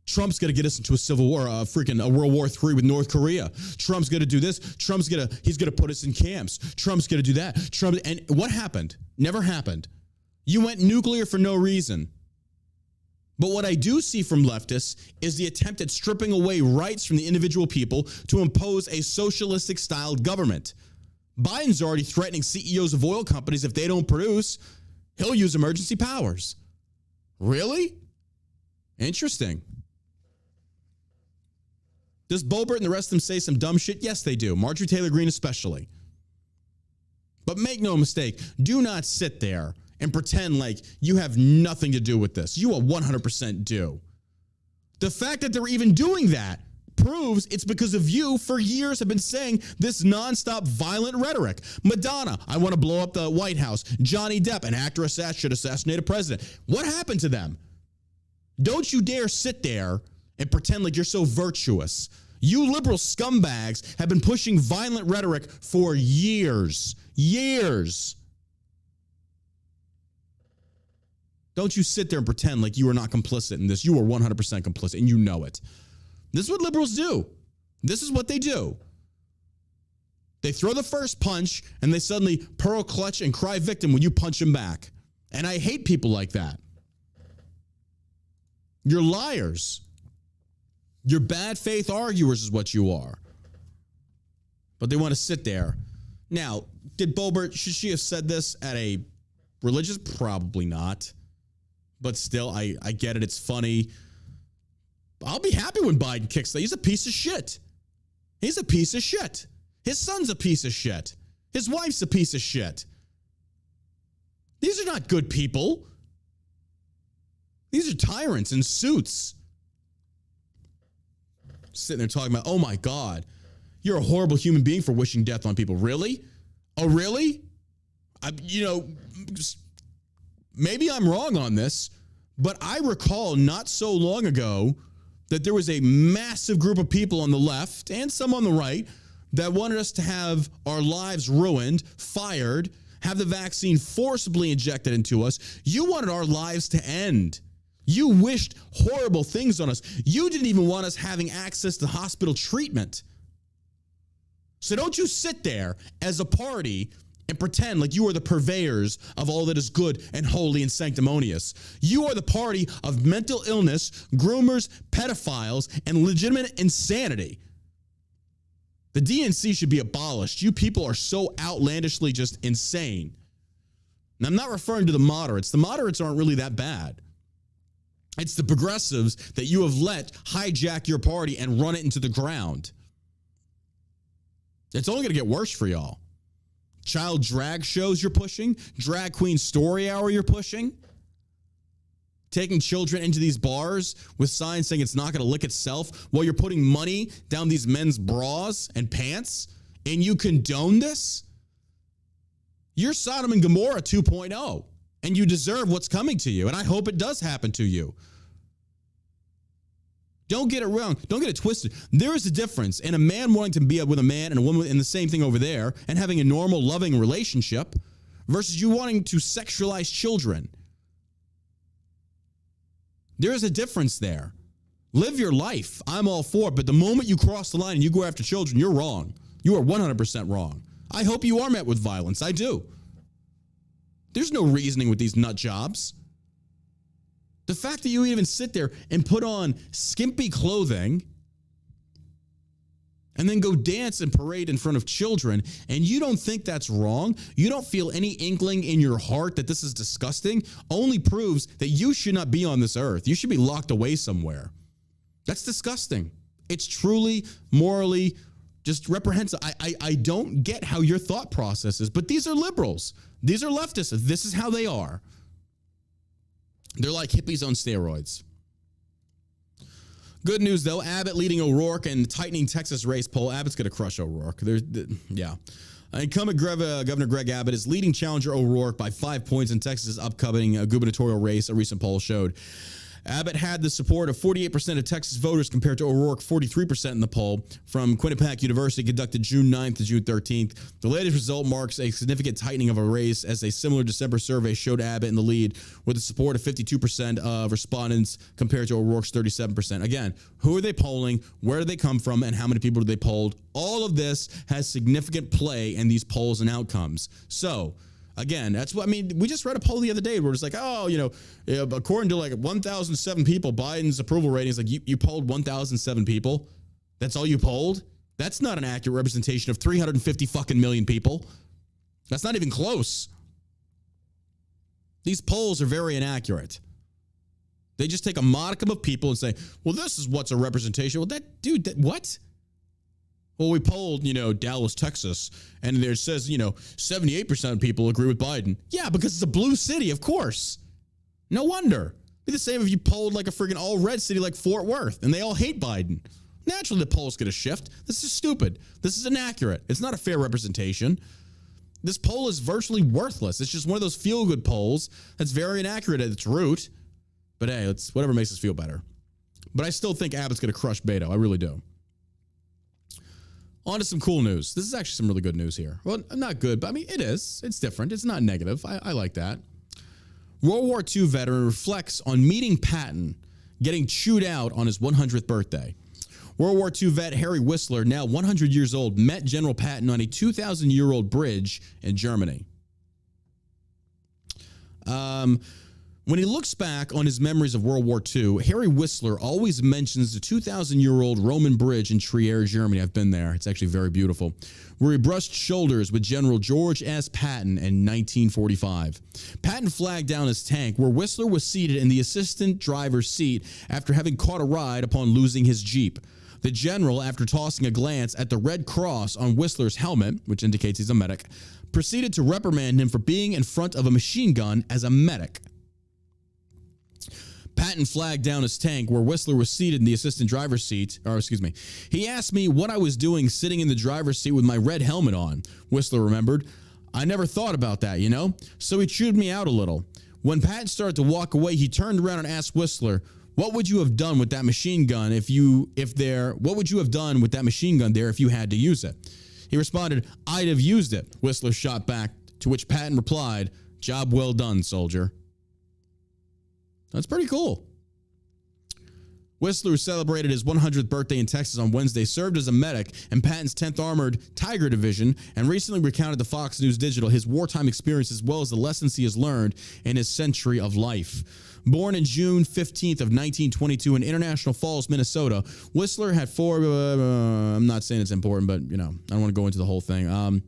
Trump's going to get us into a civil war, a World War III with North Korea. Trump's going to do this. He's going to put us in camps. Trump's going to do that. And what happened? Never happened. You went nuclear for no reason. But what I do see from leftists is the attempt at stripping away rights from the individual people to impose a socialistic styled government. Biden's already threatening CEOs of oil companies if they don't produce, he'll use emergency powers. Really? Interesting. Does Boebert and the rest of them say some dumb shit? Yes, they do. Marjorie Taylor Greene especially. But make no mistake, do not sit there and pretend like you have nothing to do with this. You 100% do. The fact that they're even doing that proves it's because of you for years have been saying this nonstop violent rhetoric. Madonna, I want to blow up the White House. Johnny Depp, an actor should assassinate a president. What happened to them? Don't you dare sit there and pretend like you're so virtuous. You liberal scumbags have been pushing violent rhetoric for years. Years. Don't you sit there and pretend like you are not complicit in this. You are 100% complicit, and you know it. This is what liberals do. This is what they do. They throw the first punch, and they suddenly pearl clutch and cry victim when you punch them back. And I hate people like that. You're liars. You're bad faith arguers is what you are. But they want to sit there. Now, did Boebert, should she have said this at a religious? Probably not. But still, I get it. It's funny. I'll be happy when Biden kicks that. He's a piece of shit. He's a piece of shit. His son's a piece of shit. His wife's a piece of shit. These are not good people. These are tyrants in suits. Sitting there talking about, oh my God, you're a horrible human being for wishing death on people. Really? Oh, really? Maybe I'm wrong on this, but I recall not so long ago that there was a massive group of people on the left and some on the right that wanted us to have our lives ruined, fired, have the vaccine forcibly injected into us. You wanted our lives to end. You wished horrible things on us. You didn't even want us having access to hospital treatment. So don't you sit there as a party and pretend like you are the purveyors of all that is good and holy and sanctimonious. You are the party of mental illness, groomers, pedophiles, and legitimate insanity. The DNC should be abolished. You people are so outlandishly just insane. And I'm not referring to the moderates. The moderates aren't really that bad. It's the progressives that you have let hijack your party and run it into the ground. It's only going to get worse for y'all. Child drag shows you're pushing, drag queen story hour you're pushing, taking children into these bars with signs saying it's not going to lick itself while you're putting money down these men's bras and pants, and you condone this? You're Sodom and Gomorrah 2.0. And you deserve what's coming to you. And I hope it does happen to you. Don't get it wrong. Don't get it twisted. There is a difference in a man wanting to be with a man and a woman in the same thing over there and having a normal, loving relationship versus you wanting to sexualize children. There is a difference there. Live your life. I'm all for it. But the moment you cross the line and you go after children, you're wrong. You are 100% wrong. I hope you are met with violence. I do. There's no reasoning with these nut jobs. The fact that you even sit there and put on skimpy clothing and then go dance and parade in front of children, and you don't think that's wrong, you don't feel any inkling in your heart that this is disgusting, only proves that you should not be on this earth. You should be locked away somewhere. That's disgusting. It's truly, morally, just reprehensible. I don't get how your thought process is, but these are liberals. These are leftists. This is how they are. They're like hippies on steroids. Good news, though. Abbott leading O'Rourke and tightening Texas race poll. Abbott's going to crush O'Rourke. Incumbent Governor Greg Abbott is leading challenger O'Rourke by 5 points in Texas' upcoming gubernatorial race, a recent poll showed. Abbott had the support of 48% of Texas voters compared to O'Rourke 43% in the poll from Quinnipiac University conducted June 9th to June 13th. The latest result marks a significant tightening of a race as a similar December survey showed Abbott in the lead with the support of 52% of respondents compared to O'Rourke's 37%. Again, who are they polling? Where do they come from? And how many people do they polled? All of this has significant play in these polls and outcomes. So, again, that's what I mean. We just read a poll the other day where it's like, according to like 1,007 people, Biden's approval rating is like you polled 1,007 people. That's all you polled. That's not an accurate representation of 350 fucking million people. That's not even close. These polls are very inaccurate. They just take a modicum of people and say, well, this is what's a representation. Well, what? Well, we polled, Dallas, Texas, and there says, 78% of people agree with Biden. Yeah, because it's a blue city, of course. No wonder. It'd be the same if you polled like a friggin' all-red city like Fort Worth, and they all hate Biden. Naturally, the poll's going to shift. This is stupid. This is inaccurate. It's not a fair representation. This poll is virtually worthless. It's just one of those feel-good polls that's very inaccurate at its root. But hey, it's whatever makes us feel better. But I still think Abbott's going to crush Beto. I really do. On to some cool news. This is actually some really good news here. Well, not good, but I mean, it is. It's different. It's not negative. I like that. World War II veteran reflects on meeting Patton getting chewed out on his 100th birthday. World War II vet Harry Whistler, now 100 years old, met General Patton on a 2,000-year-old bridge in Germany. When he looks back on his memories of World War II, Harry Whistler always mentions the 2,000-year-old Roman bridge in Trier, Germany. I've been there. It's actually very beautiful. Where he brushed shoulders with General George S. Patton in 1945. Patton flagged down his tank, where Whistler was seated in the assistant driver's seat after having caught a ride upon losing his Jeep. The general, after tossing a glance at the red cross on Whistler's helmet, which indicates he's a medic, proceeded to reprimand him for being in front of a machine gun as a medic. Patton flagged down his tank where Whistler was seated in the assistant driver's seat. He asked me what I was doing sitting in the driver's seat with my red helmet on. Whistler remembered. I never thought about that, So he chewed me out a little. When Patton started to walk away, he turned around and asked Whistler, what would you have done with that machine gun what would you have done with that machine gun there if you had to use it? He responded, I'd have used it. Whistler shot back, to which Patton replied, job well done, soldier. That's pretty cool. Whistler, who celebrated his 100th birthday in Texas on Wednesday, served as a medic in Patton's 10th Armored Tiger Division and recently recounted to Fox News Digital his wartime experience as well as the lessons he has learned in his century of life. Born in June 15th of 1922 in International Falls, Minnesota, Whistler had four, I'm not saying it's important, but, I don't want to go into the whole thing.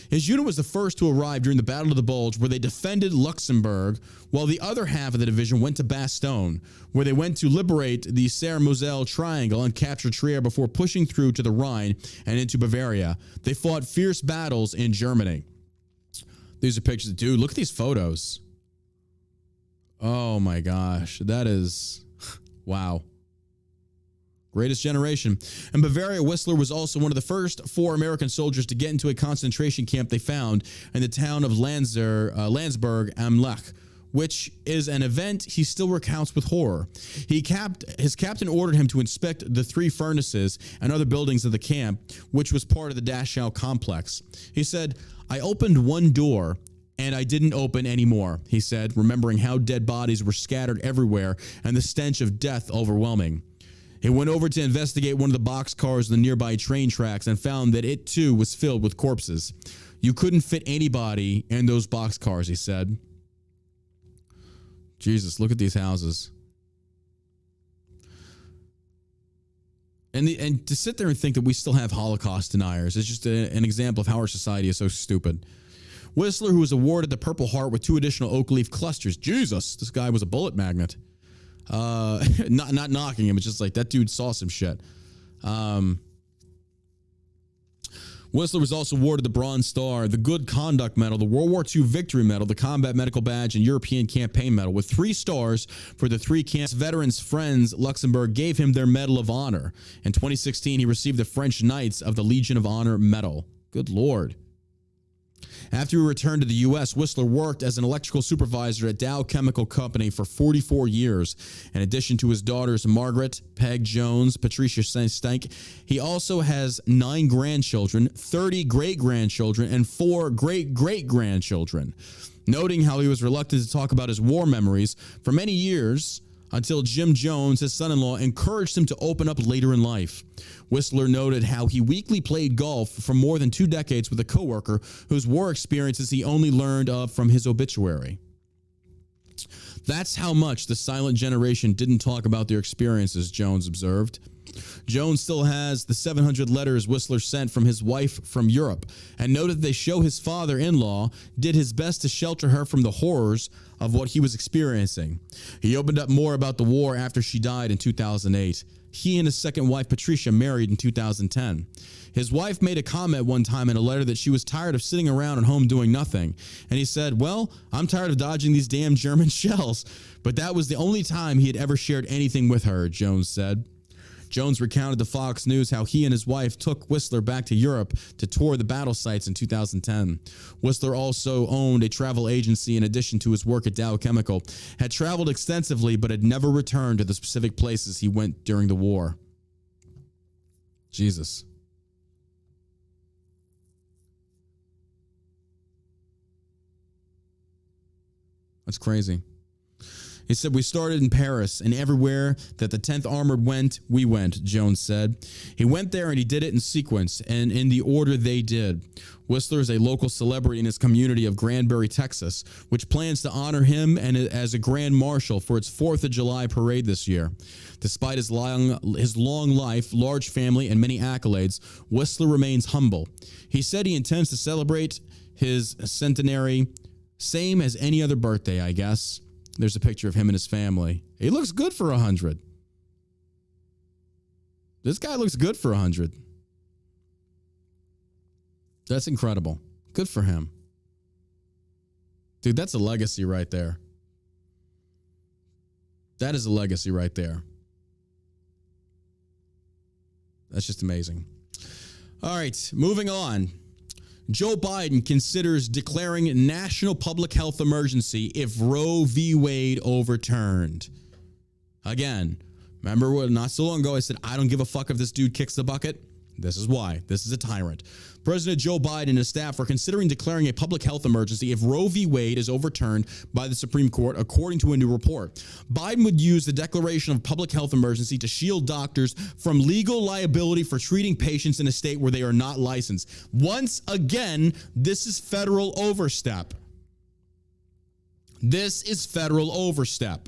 His unit was the first to arrive during the Battle of the Bulge, where they defended Luxembourg, while the other half of the division went to Bastogne, where they went to liberate the Serre-Moselle Triangle and capture Trier before pushing through to the Rhine and into Bavaria. They fought fierce battles in Germany. These are pictures. Dude, look at these photos. Oh my gosh. That is... wow. Greatest generation. In Bavaria, Whistler was also one of the first 4 American soldiers to get into a concentration camp they found in the town of Landsberg am Lech, which is an event he still recounts with horror. His captain ordered him to inspect the 3 furnaces and other buildings of the camp, which was part of the Dachau complex. He said, "I opened one door and I didn't open any more," he said, remembering how dead bodies were scattered everywhere and the stench of death overwhelming. He went over to investigate one of the boxcars on the nearby train tracks and found that it too was filled with corpses. "You couldn't fit anybody in those boxcars," he said. Jesus, look at these houses. And to sit there and think that we still have Holocaust deniers is just an example of how our society is so stupid. Whistler, who was awarded the Purple Heart with 2 additional oak leaf clusters. Jesus, this guy was a bullet magnet. Not knocking him, it's just like that dude saw some shit. Whistler was also awarded the Bronze Star, the Good Conduct Medal, the World War II Victory Medal, the Combat Medical Badge, and European Campaign Medal, with 3 stars for the 3 camps. Veterans' Friends Luxembourg gave him their Medal of Honor. In 2016, he received the French Knights of the Legion of Honor Medal. Good Lord. After he returned to the U.S., Whistler worked as an electrical supervisor at Dow Chemical Company for 44 years. In addition to his daughters Margaret, Peg Jones, Patricia Stank, he also has 9 grandchildren, 30 great-grandchildren, and 4 great-great-grandchildren. Noting how he was reluctant to talk about his war memories for many years, until Jim Jones, his son-in-law, encouraged him to open up later in life. Whistler noted how he weekly played golf for more than 2 decades with a coworker whose war experiences he only learned of from his obituary. That's how much the silent generation didn't talk about their experiences, Jones observed. Jones still has the 700 letters Whistler sent from his wife from Europe, and noted they show his father-in-law did his best to shelter her from the horrors of what he was experiencing. He opened up more about the war after she died in 2008. He and his second wife, Patricia, married in 2010. His wife made a comment one time in a letter that she was tired of sitting around at home doing nothing. And he said, "Well, I'm tired of dodging these damn German shells." But that was the only time he had ever shared anything with her, Jones said. Jones recounted to Fox News how he and his wife took Whistler back to Europe to tour the battle sites in 2010. Whistler also owned a travel agency in addition to his work at Dow Chemical, had traveled extensively but had never returned to the specific places he went during the war. Jesus. That's crazy. He said, "We started in Paris, and everywhere that the 10th Armored went, we went," Jones said. He went there and he did it in sequence and in the order they did. Whistler is a local celebrity in his community of Granbury, Texas, which plans to honor him and as a grand marshal for its 4th of July parade this year. Despite his long life, large family, and many accolades, Whistler remains humble. He said he intends to celebrate his centenary, same as any other birthday, I guess. There's a picture of him and his family. He looks good for 100. This guy looks good for 100. That's incredible. Good for him. Dude, that's a legacy right there. That is a legacy right there. That's just amazing. All right, moving on. Joe Biden considers declaring national public health emergency if Roe v. Wade overturned. Again, remember what not so long ago I said, I don't give a fuck if this dude kicks the bucket? This is why. This is a tyrant. President Joe Biden and his staff are considering declaring a public health emergency if Roe v. Wade is overturned by the Supreme Court, according to a new report. Biden would use the declaration of public health emergency to shield doctors from legal liability for treating patients in a state where they are not licensed. Once again, this is federal overstep. This is federal overstep.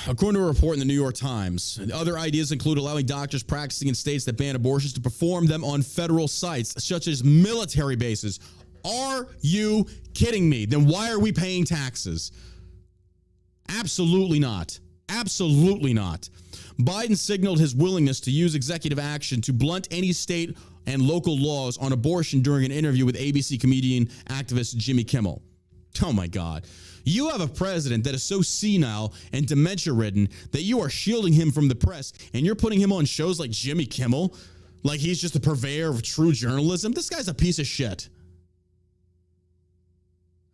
According to a report in the New York Times, other ideas include allowing doctors practicing in states that ban abortions to perform them on federal sites, such as military bases. Are you kidding me? Then why are we paying taxes? Absolutely not. Absolutely not. Biden signaled his willingness to use executive action to blunt any state and local laws on abortion during an interview with ABC comedian activist Jimmy Kimmel. Oh my God. You have a president that is so senile and dementia-ridden that you are shielding him from the press, and you're putting him on shows like Jimmy Kimmel, like he's just a purveyor of true journalism. This guy's a piece of shit.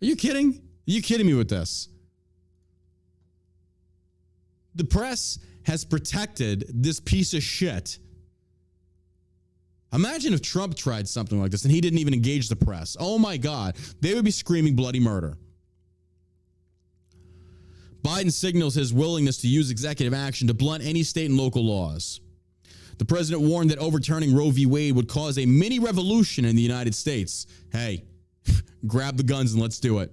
Are you kidding? Are you kidding me with this? The press has protected this piece of shit. Imagine if Trump tried something like this and he didn't even engage the press. Oh my God, they would be screaming bloody murder. Biden signals his willingness to use executive action to blunt any state and local laws. The president warned that overturning Roe v. Wade would cause a mini revolution in the United States. Hey, grab the guns and let's do it.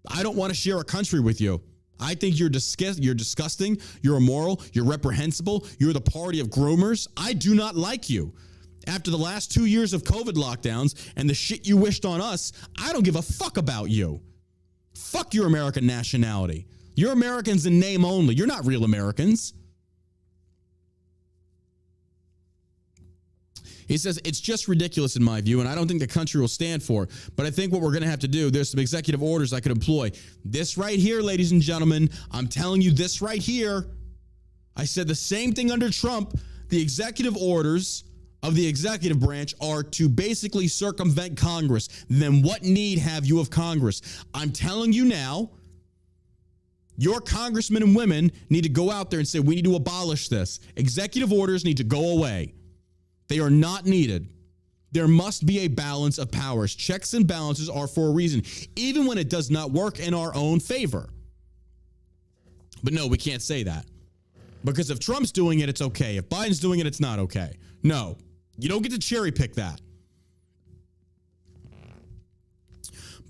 I don't want to share a country with you. I think you're disgusting, you're immoral, you're reprehensible, you're the party of groomers. I do not like you. After the last 2 years of COVID lockdowns and the shit you wished on us, I don't give a fuck about you. Fuck your American nationality. You're Americans in name only. You're not real Americans. He says, it's just ridiculous in my view, and I don't think the country will stand for it. But I think what we're going to have to do, there's some executive orders I could employ. This right here, ladies and gentlemen, I'm telling you this right here. I said the same thing under Trump. The executive orders of the executive branch are to basically circumvent Congress. Then what need have you of Congress? I'm telling you now, your congressmen and women need to go out there and say, we need to abolish this. Executive orders need to go away. They are not needed. There must be a balance of powers. Checks and balances are for a reason, even when it does not work in our own favor. But no, we can't say that. Because if Trump's doing it, it's okay. If Biden's doing it, it's not okay. No, you don't get to cherry pick that.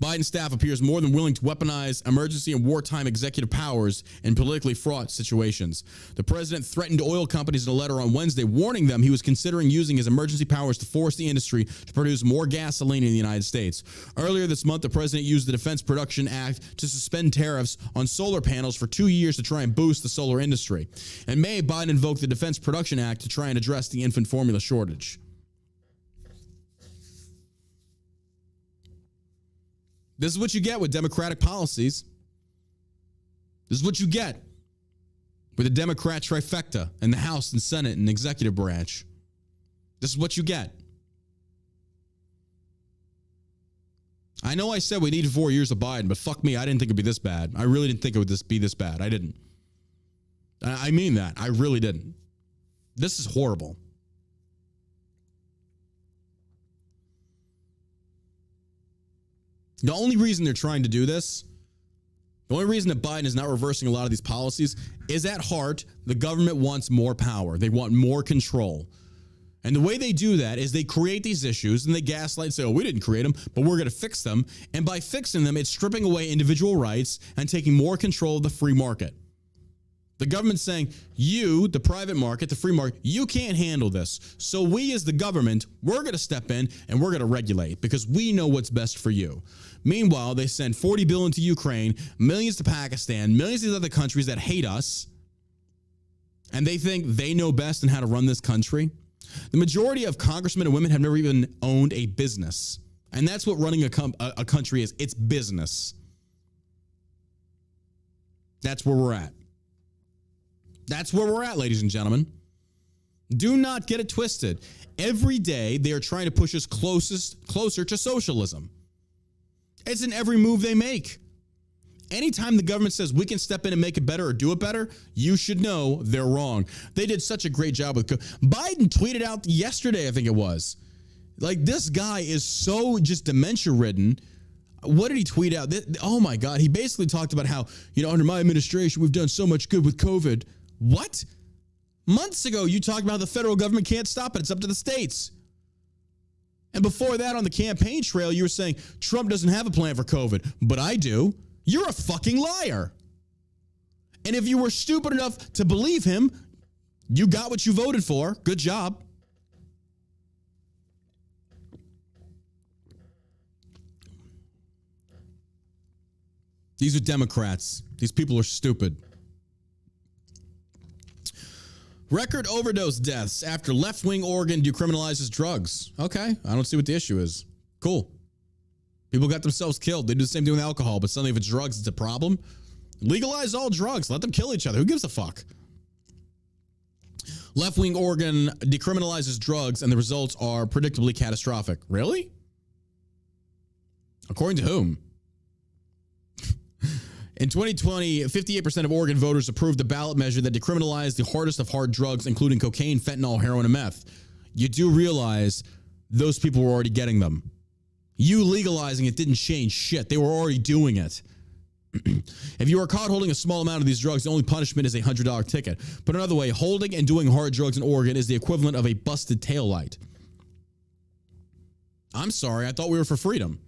Biden's staff appears more than willing to weaponize emergency and wartime executive powers in politically fraught situations. The president threatened oil companies in a letter on Wednesday, warning them he was considering using his emergency powers to force the industry to produce more gasoline in the United States. Earlier this month, the president used the Defense Production Act to suspend tariffs on solar panels for 2 years to try and boost the solar industry. In May, Biden invoked the Defense Production Act to try and address the infant formula shortage. This is what you get with Democratic policies. This is what you get with the Democrat trifecta in the House and Senate and executive branch. This is what you get. I know I said we needed 4 years of Biden, but fuck me, I didn't think it'd be this bad. I really didn't think it would be this bad. I didn't. I mean that. I really didn't. This is horrible. The only reason they're trying to do this, the only reason that Biden is not reversing a lot of these policies is at heart, the government wants more power. They want more control. And the way they do that is they create these issues and they gaslight and say, oh, we didn't create them, but we're going to fix them. And by fixing them, it's stripping away individual rights and taking more control of the free market. The government's saying, you, the private market, the free market, you can't handle this. So we as the government, we're going to step in and we're going to regulate because we know what's best for you. Meanwhile, they send $40 billion to Ukraine, millions to Pakistan, millions to these other countries that hate us, and they think they know best in how to run this country. The majority of congressmen and women have never even owned a business. And that's what running a country is. It's business. That's where we're at. That's where we're at, ladies and gentlemen. Do not get it twisted. Every day, they are trying to push us closer to socialism. It's in every move they make. Anytime the government says we can step in and make it better or do it better, you should know they're wrong. They did such a great job with Biden tweeted out yesterday, I think it was. Like, this guy is so just dementia-ridden. What did he tweet out? Oh, my God. He basically talked about how, under my administration, we've done so much good with COVID. What? Months ago, you talked about how the federal government can't stop it. It's up to the states. And before that, on the campaign trail, you were saying Trump doesn't have a plan for COVID, but I do. You're a fucking liar. And if you were stupid enough to believe him, you got what you voted for. Good job. These are Democrats. These people are stupid. Record overdose deaths after left-wing Oregon decriminalizes drugs. Okay, I don't see what the issue is. Cool. People got themselves killed. They do the same thing with alcohol, but suddenly if it's drugs, it's a problem. Legalize all drugs. Let them kill each other. Who gives a fuck? Left-wing Oregon decriminalizes drugs, and the results are predictably catastrophic. Really? According to whom? In 2020, 58% of Oregon voters approved the ballot measure that decriminalized the hardest of hard drugs, including cocaine, fentanyl, heroin, and meth. You do realize those people were already getting them. You legalizing it didn't change shit. They were already doing it. If you are caught holding a small amount of these drugs, the only punishment is a $100 ticket. Put another way, holding and doing hard drugs in Oregon is the equivalent of a busted taillight. I'm sorry, I thought we were for freedom.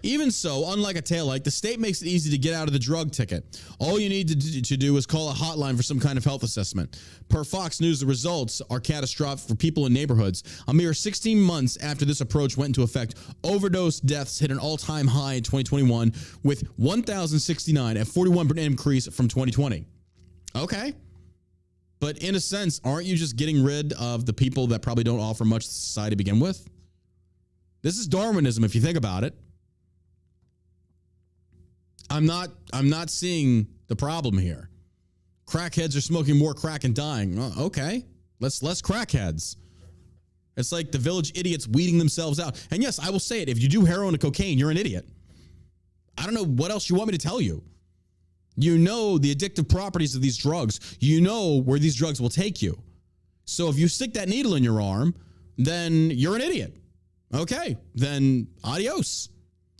Even so, unlike a taillight, the state makes it easy to get out of the drug ticket. All you need to do is call a hotline for some kind of health assessment. Per Fox News, the results are catastrophic for people in neighborhoods. A mere 16 months after this approach went into effect, overdose deaths hit an all-time high in 2021 with 1,069, a 41% increase from 2020. Okay. But in a sense, aren't you just getting rid of the people that probably don't offer much to society to begin with? This is Darwinism if you think about it. I'm not seeing the problem here. Crackheads are smoking more crack and dying. Okay, less crackheads. It's like the village idiots weeding themselves out. And yes, I will say it. If you do heroin and cocaine, you're an idiot. I don't know what else you want me to tell you. You know the addictive properties of these drugs. You know where these drugs will take you. So if you stick that needle in your arm, then you're an idiot. Okay, then adios.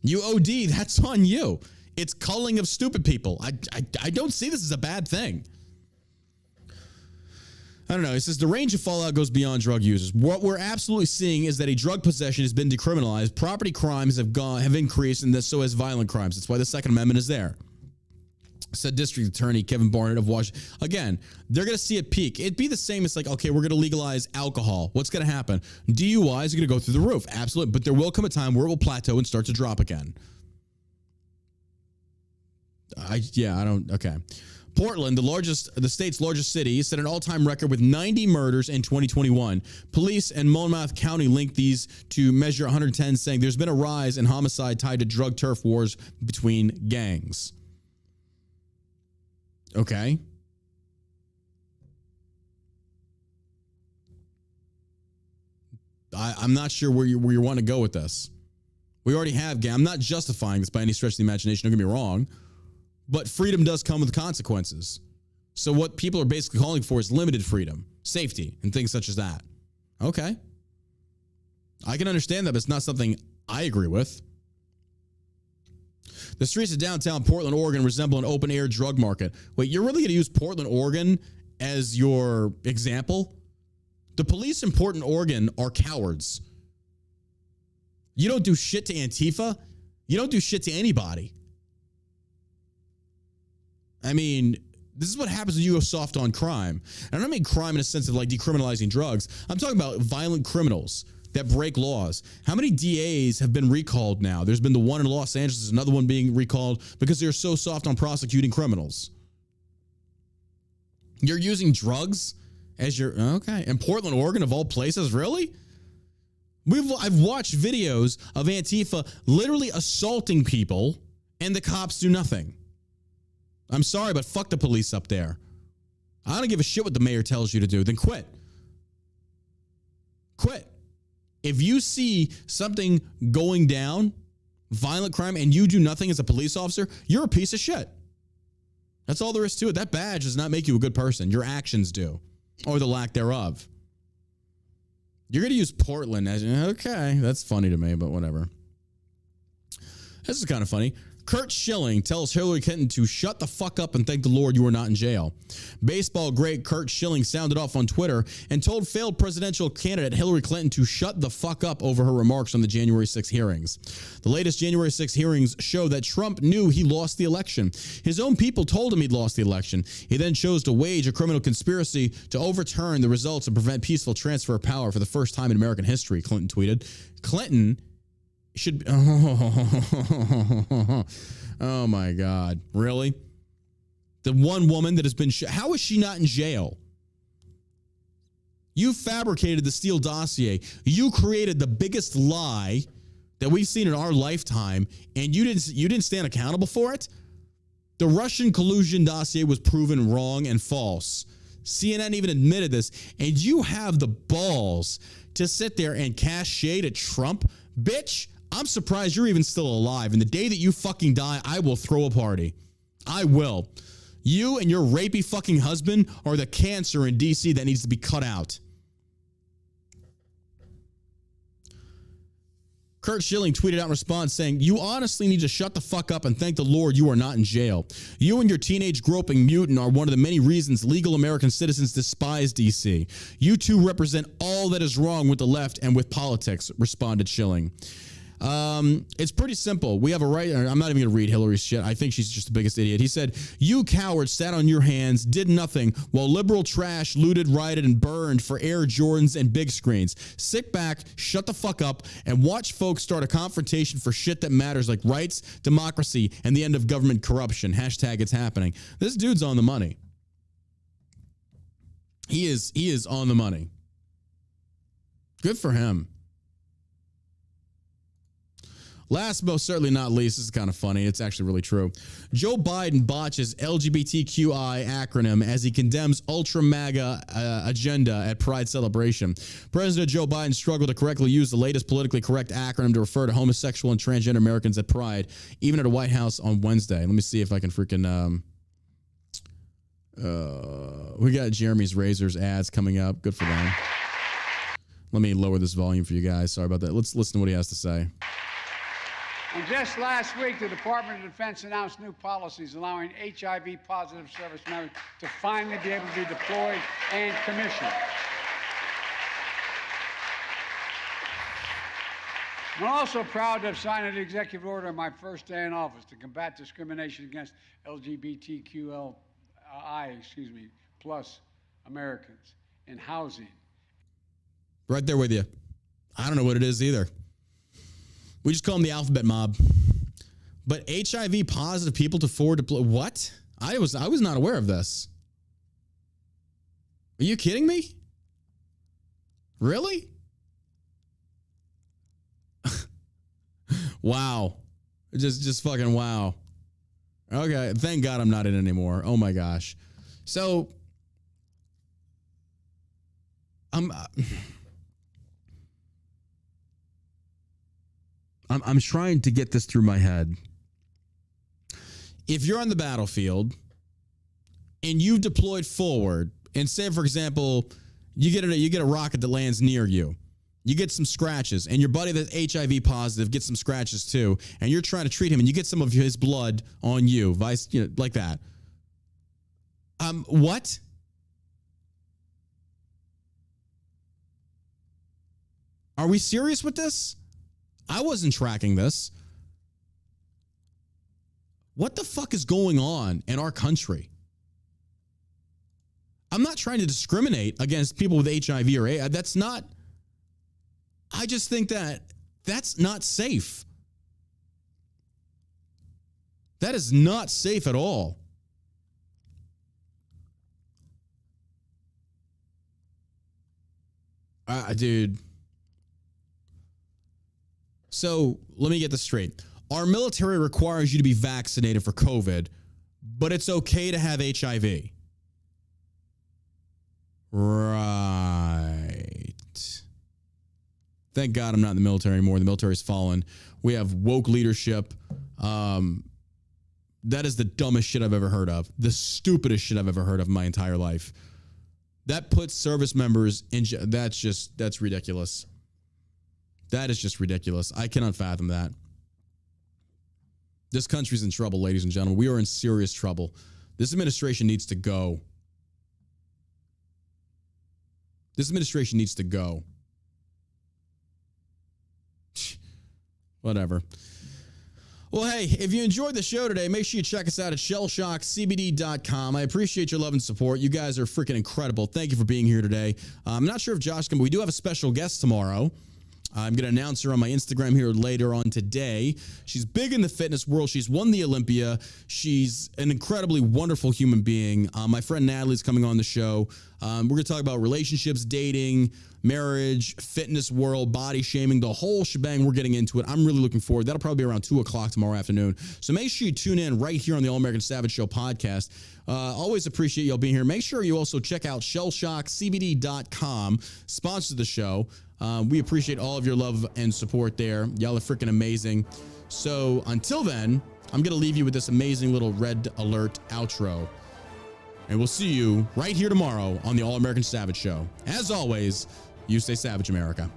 You OD, that's on you. It's culling of stupid people. I don't see this as a bad thing. I don't know. It says the range of fallout goes beyond drug users. What we're absolutely seeing is that a drug possession has been decriminalized. Property crimes have increased, and so has violent crimes. That's why the Second Amendment is there. Said District Attorney Kevin Barnett of Washington. Again, they're going to see it peak. It'd be the same as like, okay, we're going to legalize alcohol. What's going to happen? DUIs are going to go through the roof. Absolutely. But there will come a time where it will plateau and start to drop again. Okay. Portland, the state's largest city, set an all-time record with 90 murders in 2021. Police in Monmouth County linked these to Measure 110, saying there's been a rise in homicide tied to drug turf wars between gangs. Okay. I'm not sure where you want to go with this. We already have I'm not justifying this by any stretch of the imagination, don't get me wrong. But freedom does come with consequences. So what people are basically calling for is limited freedom, safety, and things such as that. Okay. I can understand that, but it's not something I agree with. The streets of downtown Portland, Oregon resemble an open-air drug market. Wait, you're really going to use Portland, Oregon as your example? The police in Portland, Oregon are cowards. You don't do shit to Antifa. You don't do shit to anybody. I mean, this is what happens when you go soft on crime. And I don't mean crime in a sense of like decriminalizing drugs. I'm talking about violent criminals that break laws. How many DAs have been recalled now? There's been the one in Los Angeles, another one being recalled because they're so soft on prosecuting criminals. You're using drugs as your, okay. In Portland, Oregon, of all places, really? I've watched videos of Antifa literally assaulting people and the cops do nothing. I'm sorry, but fuck the police up there. I don't give a shit what the mayor tells you to do. Then quit. Quit. If you see something going down, violent crime, and you do nothing as a police officer, you're a piece of shit. That's all there is to it. That badge does not make you a good person. Your actions do, or the lack thereof. You're going to use Portland as, okay, that's funny to me, but whatever. This is kind of funny. Curt Schilling tells Hillary Clinton to shut the fuck up and thank the Lord you were not in jail. Baseball great Curt Schilling sounded off on Twitter and told failed presidential candidate Hillary Clinton to shut the fuck up over her remarks on the January 6 hearings. The latest January 6 hearings show that Trump knew he lost the election. His own people told him he'd lost the election. He then chose to wage a criminal conspiracy to overturn the results and prevent peaceful transfer of power for the first time in American history, Clinton tweeted. Clinton should oh my God, really? The one woman that has been how is she not in jail? You fabricated the Steele dossier. You created the biggest lie that we've seen in our lifetime, and you didn't stand accountable for it. The Russian collusion dossier was proven wrong and false. CNN even admitted this, and you have the balls to sit there and cast shade at Trump? Bitch, I'm surprised you're even still alive. And the day that you fucking die, I will throw a party. I will. You and your rapey fucking husband are the cancer in DC that needs to be cut out. Kurt Schilling tweeted out in response saying, "You honestly need to shut the fuck up and thank the Lord you are not in jail. You and your teenage groping mutant are one of the many reasons legal American citizens despise DC. You two represent all that is wrong with the left and with politics," responded Schilling. It's pretty simple. We have a right. I'm not even going to read Hillary's shit. I think she's just the biggest idiot. He said, "You cowards sat on your hands, did nothing, while liberal trash looted, rioted, and burned for Air Jordans and big screens. Sit back, shut the fuck up, and watch folks start a confrontation for shit that matters like rights, democracy, and the end of government corruption. Hashtag it's happening." This dude's on the money. He is on the money. Good for him. Last, most certainly not least, this is kind of funny. It's actually really true. Joe Biden botches LGBTQI acronym as he condemns ultra MAGA agenda at Pride celebration. President Joe Biden struggled to correctly use the latest politically correct acronym to refer to homosexual and transgender Americans at Pride, even at the White House on Wednesday. Let me see if I can freaking... we got Jeremy's Razors ads coming up. Good for them. Let me lower this volume for you guys. Sorry about that. Let's listen to what he has to say. And just last week, the Department of Defense announced new policies allowing HIV-positive service members to finally be able to be deployed and commissioned. I'm also proud to have signed an executive order on my first day in office to combat discrimination against LGBTQI, plus Americans in housing. Right there with you. I don't know what it is either. We just call them the alphabet mob. But HIV positive people to forward deploy. What? I was not aware of this. Are you kidding me? Really? Wow. Just fucking wow. Okay. Thank God I'm not in anymore. Oh my gosh. So I'm trying to get this through my head. If you're on the battlefield and you've deployed forward, and say, for example, you get a rocket that lands near you, you get some scratches, and your buddy that's HIV positive gets some scratches too, and you're trying to treat him, and you get some of his blood on you, like that. What? Are we serious with this? I wasn't tracking this. What the fuck is going on in our country? I'm not trying to discriminate against people with HIV or AIDS. That's not. I just think that's not safe. That is not safe at all. Dude. So let me get this straight. Our military requires you to be vaccinated for COVID, but it's okay to have HIV. Right. Thank God I'm not in the military anymore. The military's fallen. We have woke leadership. That is the dumbest shit I've ever heard of. The stupidest shit I've ever heard of in my entire life. That puts service members in. That's ridiculous. That is just ridiculous. I cannot fathom that. This country's in trouble, ladies and gentlemen. We are in serious trouble. This administration needs to go. This administration needs to go. Whatever. Well, hey, if you enjoyed the show today, make sure you check us out at shellshockcbd.com. I appreciate your love and support. You guys are freaking incredible. Thank you for being here today. I'm not sure if Josh can, but we do have a special guest tomorrow. I'm going to announce her on my Instagram here later on today. She's big in the fitness world. She's won the Olympia. She's an incredibly wonderful human being. My friend Natalie's coming on the show. We're going to talk about relationships, dating, marriage, fitness world, body shaming, the whole shebang. We're getting into it. I'm really looking forward. That'll probably be around 2 o'clock tomorrow afternoon. So make sure you tune in right here on the All American Savage Show podcast. Always appreciate y'all being here. Make sure you also check out shellshockcbd.com, sponsor the show. We appreciate all of your love and support there. Y'all are freaking amazing. So until then, I'm going to leave you with this amazing little red alert outro. And we'll see you right here tomorrow on the All American Savage Show. As always, you stay savage, America.